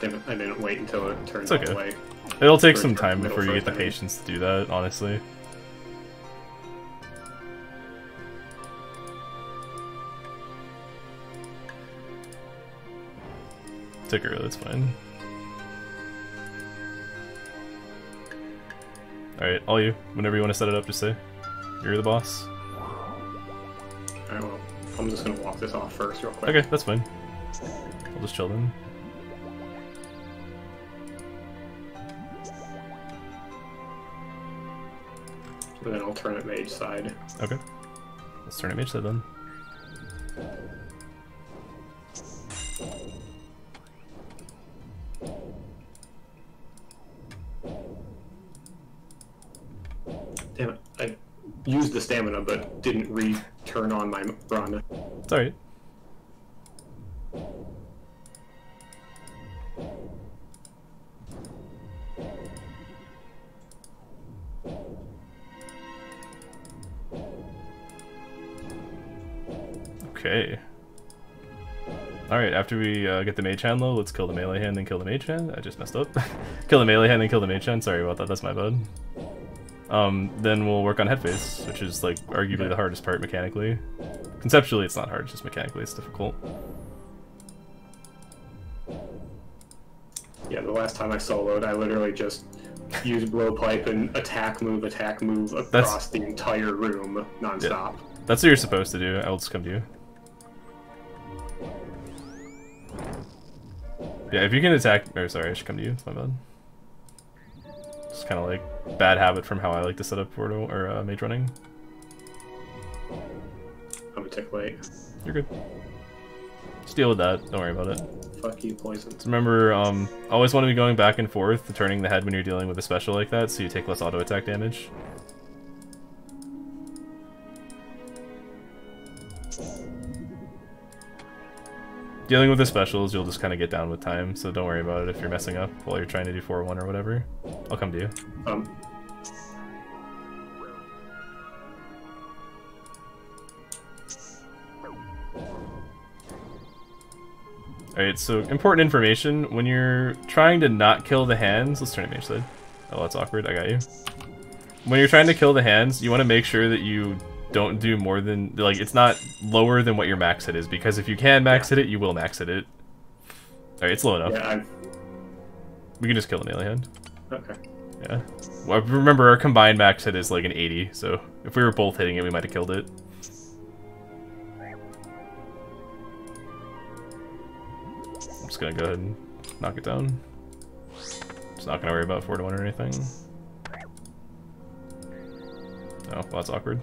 Damn it, I didn't wait until it turned all the way. It'll take some time before you get the patience to do that, honestly. Take it early, that's fine. Alright, all you. Whenever you want to set it up, just say. You're the boss. Alright, well, I'm just gonna walk this off first real quick. Okay, that's fine. I'll just chill then. And then I'll turn it mage side. Okay. Let's turn it mage side then. Damn it. I used the stamina but didn't turn on my run. It's alright. Okay. Alright, after we get the mage hand low, let's kill the melee hand, then kill the mage hand. I just messed up. Kill the melee hand, then kill the mage hand. Sorry about that, that's my bad. Then we'll work on head phase, which is like arguably the hardest part mechanically. Conceptually it's not hard, just mechanically it's difficult. Yeah, the last time I soloed, I literally just used blowpipe and attack move across the entire room non-stop. Yeah. That's what you're supposed to do. I'll just come to you. Yeah, if you can attack... Or sorry, I should come to you. It's my bad. It's kind of like bad habit from how I like to set up portal or mage running. I'm a tick late. You're good. Just deal with that. Don't worry about it. Fuck you, poison. Just remember, always want to be going back and forth, turning the head when you're dealing with a special like that, so you take less auto attack damage. Dealing with the specials, you'll just kind of get down with time, so don't worry about it if you're messing up while you're trying to do 4-1 or whatever. I'll come to you. Alright, so important information. When you're trying to not kill the hands... Let's turn it mage side. Oh, that's awkward. I got you. When you're trying to kill the hands, you want to make sure that you don't do more than... Like, it's not lower than what your max hit is, because if you can max hit it, you will max hit it. Alright, it's low enough. Yeah, we can just kill the melee hand. Okay. Yeah. Well, remember, our combined max hit is like an 80, so if we were both hitting it, we might have killed it. I'm just gonna go ahead and knock it down. Just not gonna worry about 4-1 or anything. Oh, well, that's awkward.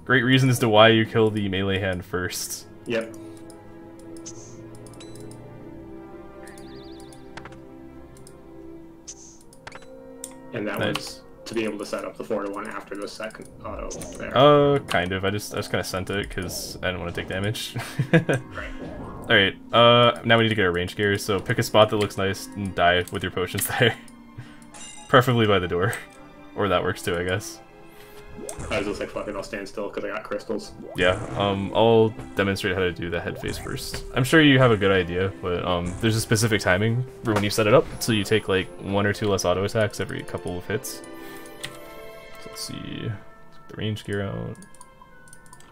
Great reason as to why you kill the melee hand first. Yep. And that was to be able to set up the 4-1 after the second auto there. Kind of. I just kind of sent it because I didn't want to take damage. Right. Alright, now we need to get our range gear, so pick a spot that looks nice and die with your potions there. Preferably by the door. Or that works too, I guess. I was just like, fuck it, I'll stand still because I got crystals. Yeah, I'll demonstrate how to do the head phase first. I'm sure you have a good idea, but there's a specific timing for when you set it up, so you take like 1 or 2 less auto attacks every couple of hits. So let's see, the range gear out.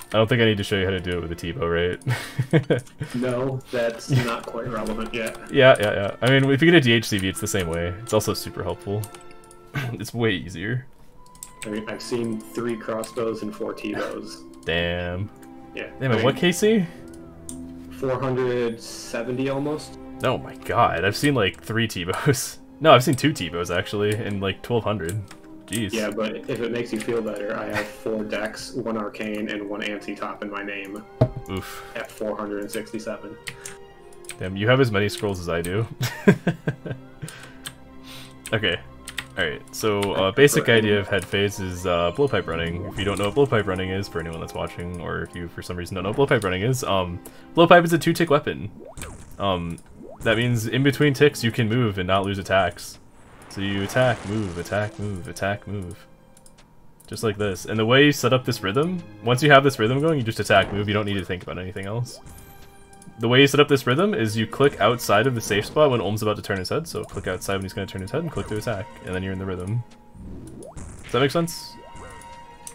I don't think I need to show you how to do it with a T-bow, right? No, that's not quite relevant yet. Yeah. I mean, if you get a DHCV, it's the same way. It's also super helpful. It's way easier. I mean, I've seen 3 crossbows and 4 T-bows. Damn. Yeah. Damn it, what KC? 470 almost. Oh my god, I've seen like 3 T-bows. No, I've seen 2 T-bows actually, in like 1200. Jeez. Yeah, but if it makes you feel better, I have 4 decks, 1 arcane, and 1 anti-top in my name. Oof. At 467. Damn, you have as many scrolls as I do. Okay. Alright, so basic idea of head phase is blowpipe running. If you don't know what blowpipe running is, for anyone that's watching, or if you for some reason don't know what blowpipe running is, blowpipe is a 2-tick weapon. That means in between ticks you can move and not lose attacks. So you attack, move, attack, move, attack, move. Just like this. And the way you set up this rhythm, once you have this rhythm going, you just attack, move, you don't need to think about anything else. The way you set up this rhythm is you click outside of the safe spot when Olm's about to turn his head, so click outside when he's going to turn his head and click to attack, and then you're in the rhythm. Does that make sense?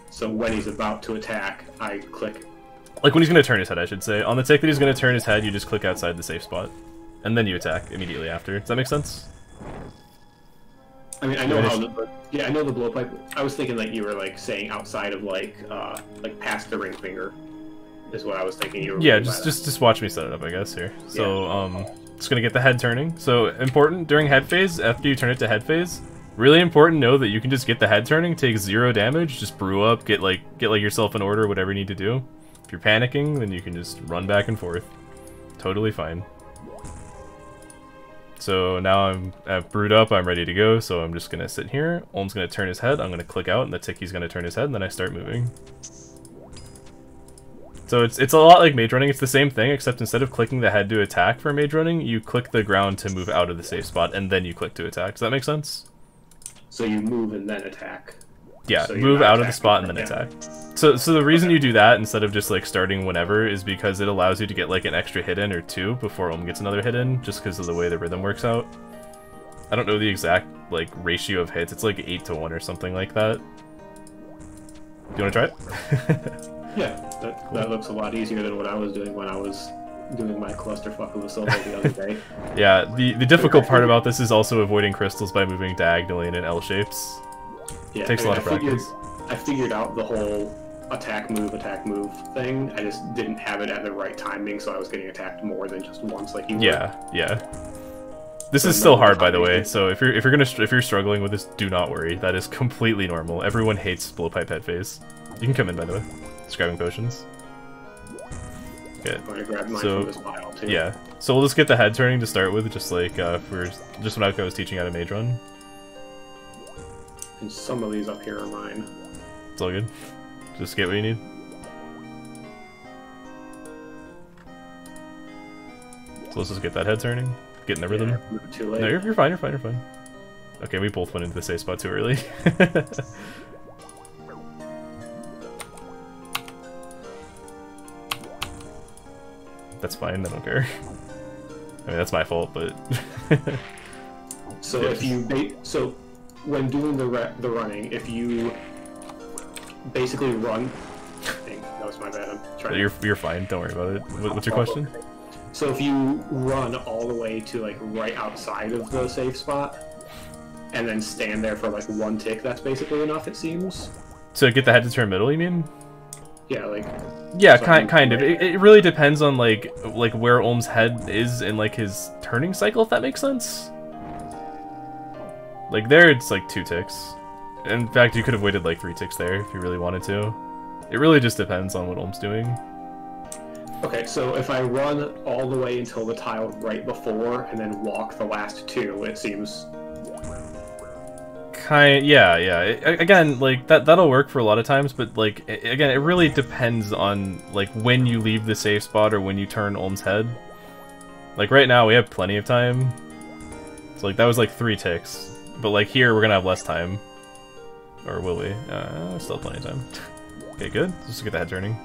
So when he's about to attack, I click... Like when he's going to turn his head, I should say. On the tick that he's going to turn his head, you just click outside the safe spot. And then you attack immediately after. Does that make sense? I mean, I know how the... Yeah, I know the blowpipe. I was thinking like you were like saying outside of like past the ring finger is what I was thinking you were... Yeah, just watch me set it up, I guess, here. So, yeah. Just gonna get the head turning. So, important, during head phase, after you turn it to head phase, really important, know that you can just get the head turning, take 0 damage, just brew up, get yourself in order, whatever you need to do. If you're panicking, then you can just run back and forth. Totally fine. So now I've brewed up, I'm ready to go, so I'm just gonna sit here. Olm's gonna turn his head, I'm gonna click out, and the Ticky's gonna turn his head, and then I start moving. So it's a lot like mage running, it's the same thing, except instead of clicking the head to attack for mage running, you click the ground to move out of the safe spot, and then you click to attack. Does that make sense? So you move and then attack. Yeah, so move out of the spot and then attack. So the reason you do that instead of just like starting whenever is because it allows you to get like an extra hit in or 2 before Olm gets another hit in, just because of the way the rhythm works out. I don't know the exact like ratio of hits, it's like 8 to 1 or something like that. Do you want to try it? Yeah, that looks a lot easier than what I was doing when I was doing my clusterfuck of a solo the other day. Yeah, the difficult part about this is also avoiding crystals by moving diagonally and in L shapes. Yeah, it takes a lot of practice. I figured out the whole attack move thing. I just didn't have it at the right timing, so I was getting attacked more than just once like you were. Yeah. This is still hard, by the way, so if you're struggling with this, do not worry. That is completely normal. Everyone hates blowpipe head phase. You can come in, by the way. Just grabbing potions. Okay. I'm gonna grab mine from this pile too. Yeah. So we'll just get the head turning to start with, just like just when I was teaching how to mage run. And some of these up here are mine. It's all good. Just get what you need. So let's just get that head turning. Get in the rhythm. Too late. No, you're fine, you're fine, you're fine. Okay, we both went into the safe spot too early. That's fine, I don't care. I mean, that's my fault, but... So if you... So, when doing the running, if you basically run... Dang, that was my bad, I'm trying You're fine, don't worry about it. What's your question? So if you run all the way to, like, right outside of the safe spot, and then stand there for, like, 1 tick, that's basically enough, it seems? So get the head to turn middle, you mean? Yeah, like... Yeah, kind of. It really depends on, like where Olm's head is in, like, his turning cycle, if that makes sense. Like, there, it's, like, 2 ticks. In fact, you could have waited, like, 3 ticks there if you really wanted to. It really just depends on what Olm's doing. Okay, so if I run all the way until the tile right before, and then walk the last 2, it seems... Yeah. Again, like, that'll work for a lot of times, but, like, again, it really depends on, like, when you leave the safe spot or when you turn Olm's head. Like, right now, we have plenty of time. So, like, that was, like, 3 ticks. But, like, here, we're gonna have less time. Or will we? Still plenty of time. Okay, good. Just get the head turning.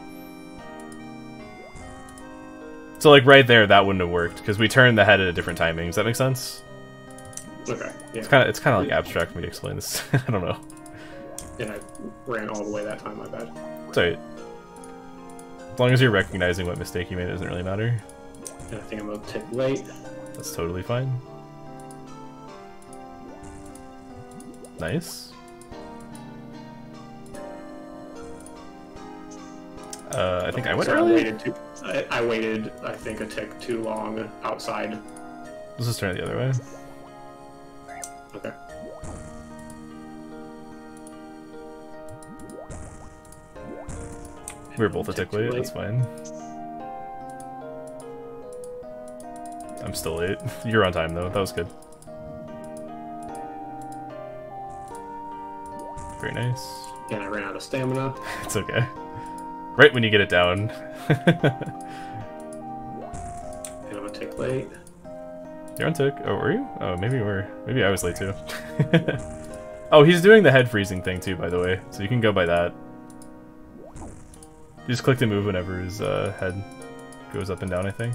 So, like, right there, that wouldn't have worked, because we turned the head at a different timing. Does that make sense? Okay, yeah. It's kind of like abstract for me to explain this. I don't know. And I ran all the way that time, my bad. It's alright. As long as you're recognizing what mistake you made, it doesn't really matter. And I think I'm a tick late. That's totally fine. Nice. I think I went early. I waited, I think, a tick too long outside. Let's just turn it the other way. Okay. We were both a tick late, that's fine. I'm still late. You're on time, though. That was good. Very nice. And I ran out of stamina. It's okay. Right when you get it down. And I'm a tick late. You're on tick. Oh, were you? Oh, maybe you were. Maybe I was late, too. Oh, he's doing the head freezing thing too, by the way, so you can go by that. You just click to move whenever his head goes up and down, I think.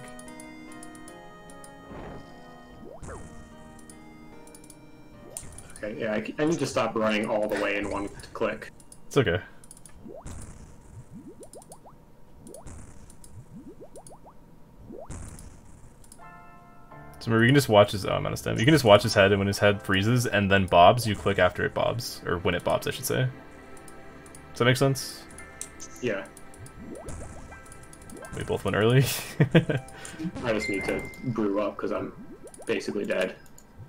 Okay, yeah, I need to stop running all the way in one click. It's okay. So remember, you can just watch his... Oh, I'm out of stem. You can just watch his head, and when his head freezes and then bobs, you click after it bobs. Or when it bobs, I should say. Does that make sense? Yeah. We both went early. I just need to brew up, because I'm basically dead.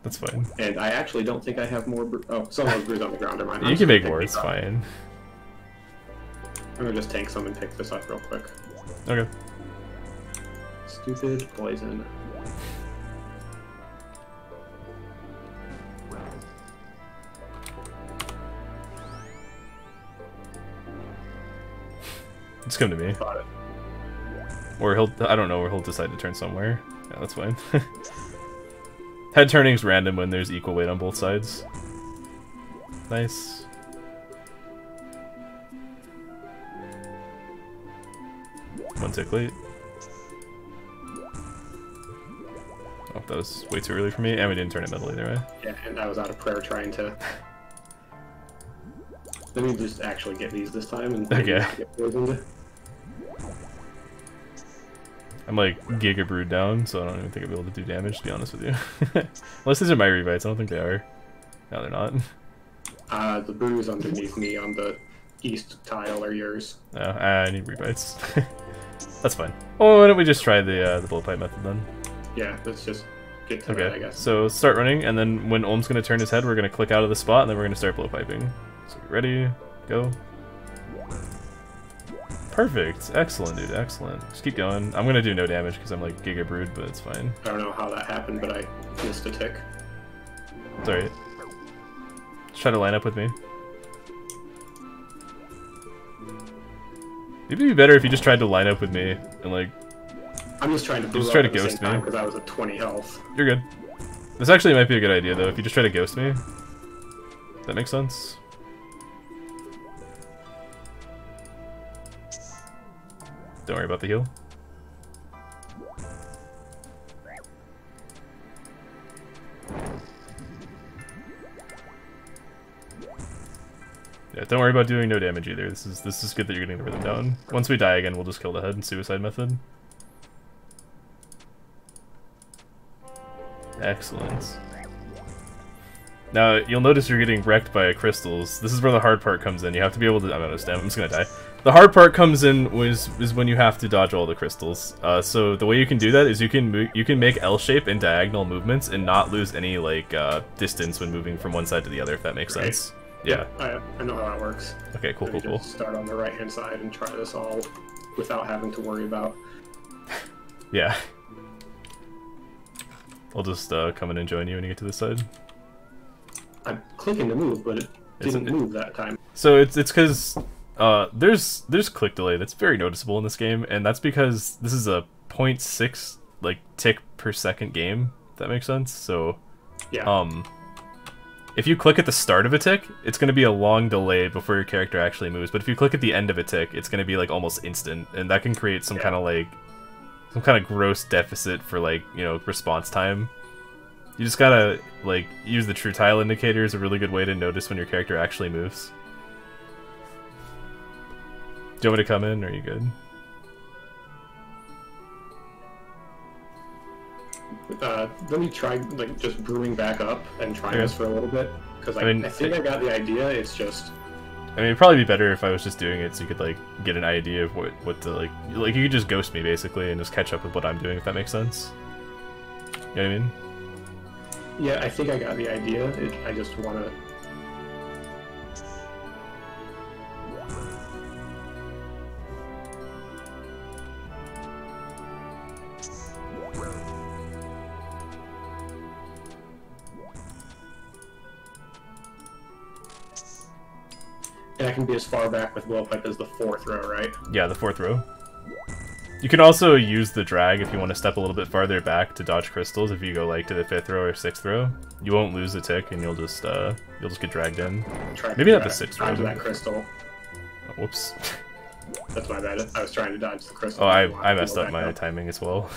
That's fine. And I actually don't think I have more oh, some of those brews on the ground are mine. You can make more, it's fine. I'm gonna just tank some and pick this up real quick. Okay. Stupid poison. Just come to me. Got it. Or I don't know, where he'll decide to turn somewhere. Yeah, that's fine. Head turning's random when there's equal weight on both sides. Nice. One tick late. Oh, that was way too early for me, and we didn't turn it middle either way. Yeah, and I was out of prayer trying to... Let me just actually get these this time and okay. Get poisoned. I'm like Giga Brood down, so I don't even think I'll be able to do damage, to be honest with you. Unless these are my rebites, I don't think they are. No, they're not. The brews underneath me on the east tile are yours. No, I need rebites. That's fine. Oh, why don't we just try the blowpipe method then? Yeah, let's just get to that, I guess. So start running, and then when Olm's going to turn his head, we're going to click out of the spot, and then we're going to start blowpiping. So ready, go. Perfect. Excellent, dude. Excellent. Just keep going. I'm going to do no damage because I'm like Giga Brood, but it's fine. I don't know how that happened, but I missed a tick. It's alright. Just try to line up with me. It'd be better if you just tried to line up with me and like... I'm just trying to just try to ghost me. Because I was at 20 health. You're good. This actually might be a good idea though, if you just try to ghost me. That makes sense? Don't worry about the heal. Yeah, don't worry about doing no damage either. This is good that you're getting the rhythm down. Once we die again, we'll just kill the head and suicide method. Excellent. Now, you'll notice you're getting wrecked by crystals. This is where the hard part comes in. You have to be able to... I'm out of stamina. I'm just gonna die. The hard part comes in is when you have to dodge all the crystals. So the way you can do that is you can make L shape and diagonal movements and not lose any like distance when moving from one side to the other. If that makes sense. Yeah. I know how that works. Okay. Cool. Cool. Start on the right hand side and try this all without having to worry about. Yeah. I'll just come in and join you when you get to this side. I'm clicking to move, but it didn't move that time. So it's because there's click delay that's very noticeable in this game, and that's because this is a 0.6 like tick per second game. If that makes sense. So yeah. If you click at the start of a tick, it's going to be a long delay before your character actually moves. But if you click at the end of a tick, it's going to be like almost instant, and that can create some kind of gross deficit for like, you know, response time. You just gotta like use the true tile indicator is a really good way to notice when your character actually moves. Do you want me to come in, or are you good? Let me try like just brewing back up and try this for a little bit, because I think I got the idea. It's just... I mean, it'd probably be better if I was just doing it so you could like get an idea of what to like you could just ghost me basically and just catch up with what I'm doing, if that makes sense. You know what I mean? Yeah, I think I got the idea. I just want to... And I can be as far back with blowpipe as the 4th row, right? Yeah, the 4th row. You can also use the drag if you want to step a little bit farther back to dodge crystals. If you go like to the 5th row or 6th row, you won't lose a tick, and you'll just get dragged in. Maybe not the 6th row. Dodge that crystal. Oh, whoops. That's my bad. I was trying to dodge the crystal. Oh, I messed up my timing as well.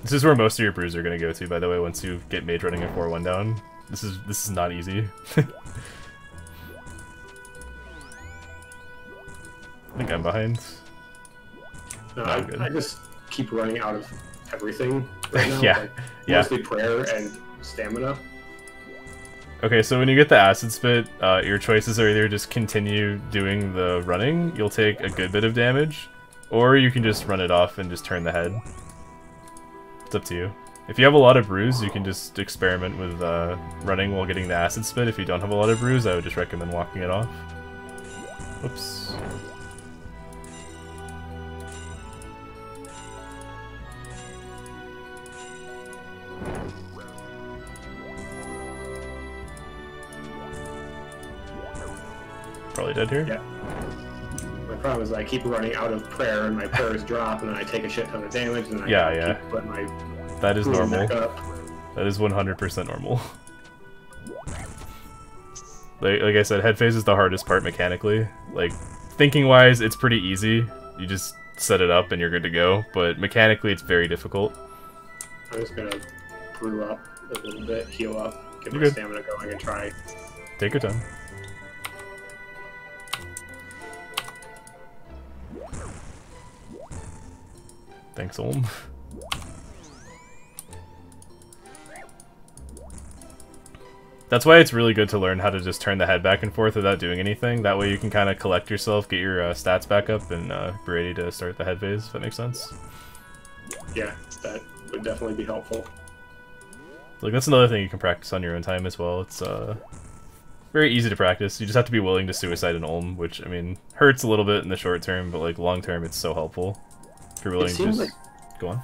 This is where most of your brews are going to go to, by the way, once you get mage running a 4-1 down. This is not easy. I think I'm behind. No, I just keep running out of everything right now. Yeah, like, mostly prayer and stamina. Okay, so when you get the acid spit, your choices are either just continue doing the running, you'll take a good bit of damage, or you can just run it off and just turn the head. It's up to you. If you have a lot of brews, you can just experiment with running while getting the acid spit. If you don't have a lot of brews, I would just recommend walking it off. Oops. Probably dead here? Yeah. My problem is I keep running out of prayer, and my prayers drop, and then I take a shit ton of damage, and I keep putting my that is normal. That is 100% normal. Like I said, head phase is the hardest part mechanically. Like, thinking-wise, it's pretty easy. You just set it up and you're good to go, but mechanically it's very difficult. I'm just gonna brew up a little bit, heal up, get my stamina going, and try. Take your time. Thanks, Olm. That's why it's really good to learn how to just turn the head back and forth without doing anything. That way you can kind of collect yourself, get your stats back up, and be ready to start the head phase, if that makes sense. Yeah, that would definitely be helpful. Like, that's another thing you can practice on your own time as well. It's very easy to practice. You just have to be willing to suicide an Olm, which, I mean, hurts a little bit in the short term, but like long term it's so helpful. If you're willing to just... Go on.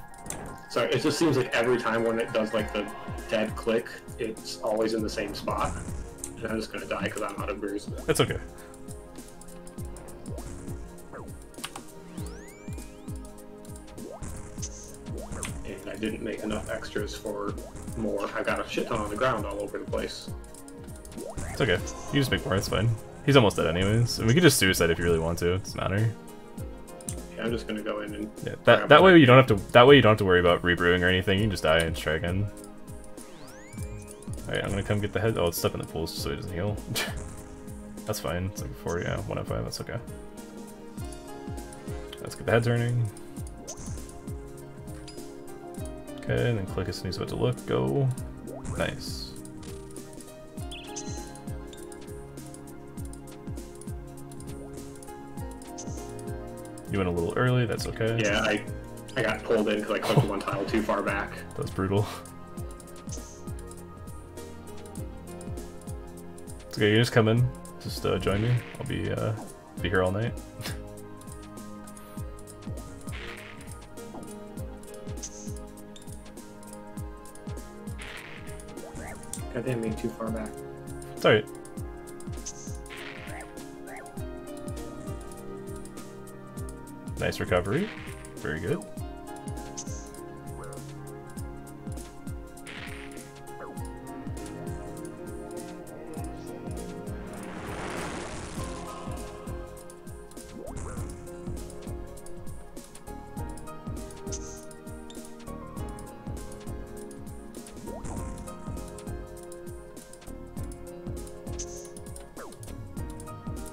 Sorry, it just seems like every time when it does like the dead click, it's always in the same spot. And I'm just gonna die because I'm out of brews. That's okay. And I didn't make enough extras for more. I got a shit ton on the ground all over the place. It's okay. You just make more, it's fine. He's almost dead anyways. And we could just suicide if you really want to, it doesn't matter. I'm just gonna go in and that way you don't have to worry about rebrewing or anything. You can just die and try again. Alright, I'm gonna come get the head. Oh, it's stuck in the pools so he doesn't heal. That's fine. It's like 4, yeah, 1 out of 5, that's okay. Let's get the head turning. Okay, and then click as soon as he's about to look. Go. Nice. You went a little early, that's okay. Yeah, I got pulled in because I clicked one tile too far back. That's brutal. It's okay, you just come in. Just join me. I'll be here all night. Goddamn, being too far back. It's alright. Nice recovery. Very good.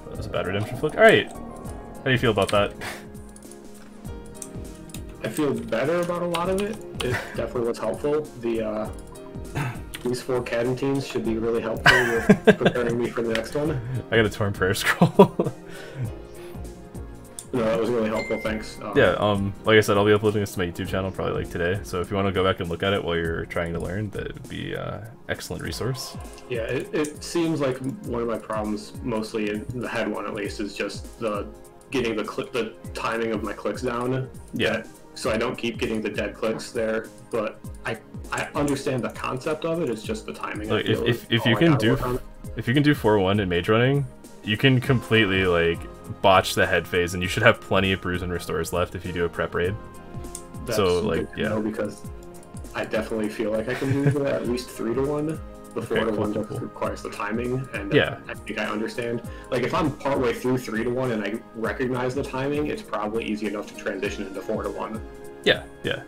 That was a bad redemption flick. Alright. How do you feel about that? I feel better about a lot of it. It definitely was helpful. These 4 cadden teams should be really helpful with preparing me for the next one. I got a torn prayer scroll. No, that was really helpful, thanks. Yeah, like I said, I'll be uploading this to my YouTube channel probably like today, so if you want to go back and look at it while you're trying to learn, that would be an excellent resource. Yeah, it seems like one of my problems, mostly in the head one at least, is just getting the timing of my clicks down. Yeah. So I don't keep getting the dead clicks there, but I understand the concept of it. It's just the timing. Like, if you can do 4-1 in mage running, you can completely like botch the head phase, and you should have plenty of brews and restores left if you do a prep raid. That's so like yeah, because I definitely feel like I can do at least 3-1. The 4-1 just requires the timing, and yeah, I think I understand. Like if I'm partway through 3-1 and I recognize the timing, it's probably easy enough to transition into 4-1. Yeah, yeah.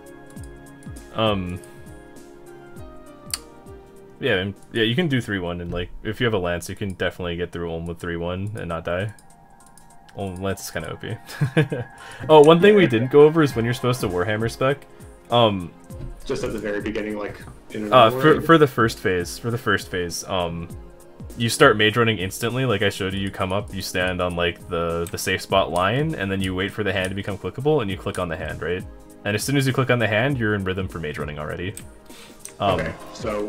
Yeah, you can do 3-1, and like if you have a lance, you can definitely get through Ulm with 3-1 and not die. Lance is kind of OP. Oh, one thing we didn't go over is when you're supposed to Warhammer spec. Just at the very beginning, like for the first phase, you start mage running instantly. Like I showed you, you come up, you stand on like the safe spot line, and then you wait for the hand to become clickable, and you click on the hand, right? And as soon as you click on the hand, you're in rhythm for mage running already. Okay, so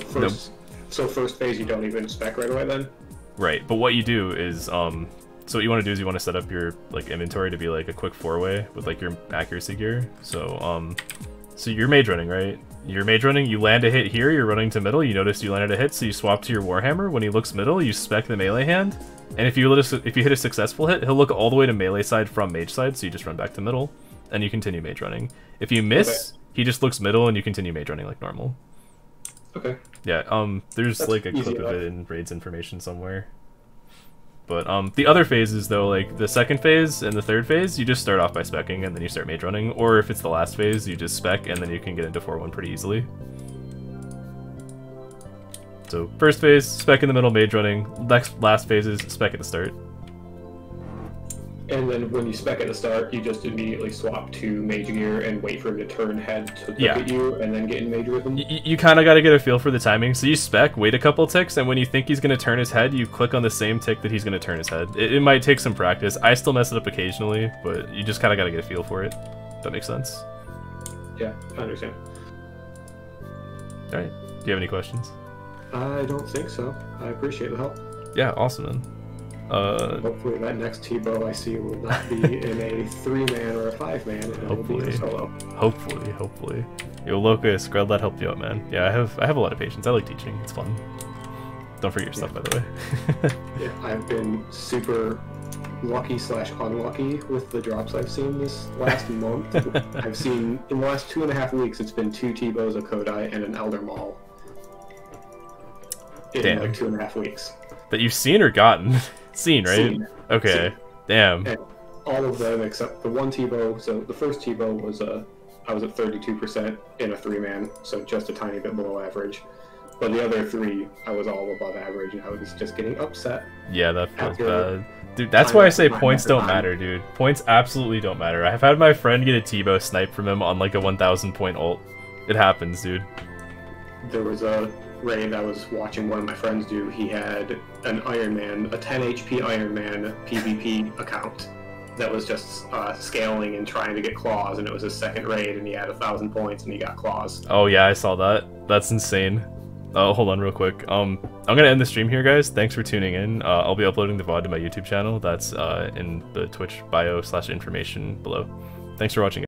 first phase you don't even spec right away then? Right, but what you do is so what you want to do is you want to set up your like inventory to be like a quick 4-way with like your accuracy gear. So so you're mage running, right? You're mage running, you land a hit here, you're running to middle, you notice you landed a hit, so you swap to your Warhammer. When he looks middle, you spec the melee hand, and if you hit a successful hit, he'll look all the way to melee side from mage side, so you just run back to middle, and you continue mage running. If you miss, he just looks middle, and you continue mage running like normal. Okay. Yeah, there's like a clip of it in Raids information somewhere. But the other phases though, like the second phase and the third phase, you just start off by speccing and then you start mage running. Or if it's the last phase, you just spec and then you can get into 4-1 pretty easily. So first phase, spec in the middle, mage running. Last phase is spec at the start. And then when you spec at the start, you just immediately swap to mage gear and wait for him to turn head to look at you, and then get in mage rhythm? You kind of got to get a feel for the timing. So you spec, wait a couple ticks, and when you think he's going to turn his head, you click on the same tick that he's going to turn his head. It might take some practice. I still mess it up occasionally, but you just kind of got to get a feel for it. That makes sense? Yeah, I understand. Alright. Do you have any questions? I don't think so. I appreciate the help. Yeah, awesome, man. Hopefully that next T-bow I see will not be in a 3-man or a 5-man, and it will be a solo. Hopefully. Yo, Locust, glad that helped you out, man. Yeah, I have a lot of patience. I like teaching. It's fun. Don't forget your stuff, by the way. Yeah, I've been super lucky/unlucky with the drops I've seen this last month. I've seen, in the last 2.5 weeks, it's been 2 T-bows, a Kodai, and an Elder Maul. In like 2.5 weeks. That you've seen or gotten? Seen, right? Seen. Okay. Seen. Damn. And all of them except the one T-bow. So the first T-bow was I was at 32% in a 3-man, so just a tiny bit below average. But the other 3, I was all above average, and I was just getting upset. Yeah, that feels bad. Dude, that's why I say points don't matter, dude. Points absolutely don't matter. I've had my friend get a T-bow snipe from him on like a 1,000 point ult. It happens, dude. There was a raid I was watching one of my friends do. He had an Iron Man, a 10 HP Iron Man PvP account that was just scaling and trying to get claws, and it was his second raid, and he had 1,000 points and he got claws. Oh yeah, I saw that. That's insane. Oh, hold on real quick. I'm gonna end the stream here, guys. Thanks for tuning in. I'll be uploading the VOD to my YouTube channel. That's in the Twitch bio /information below. Thanks for watching, guys.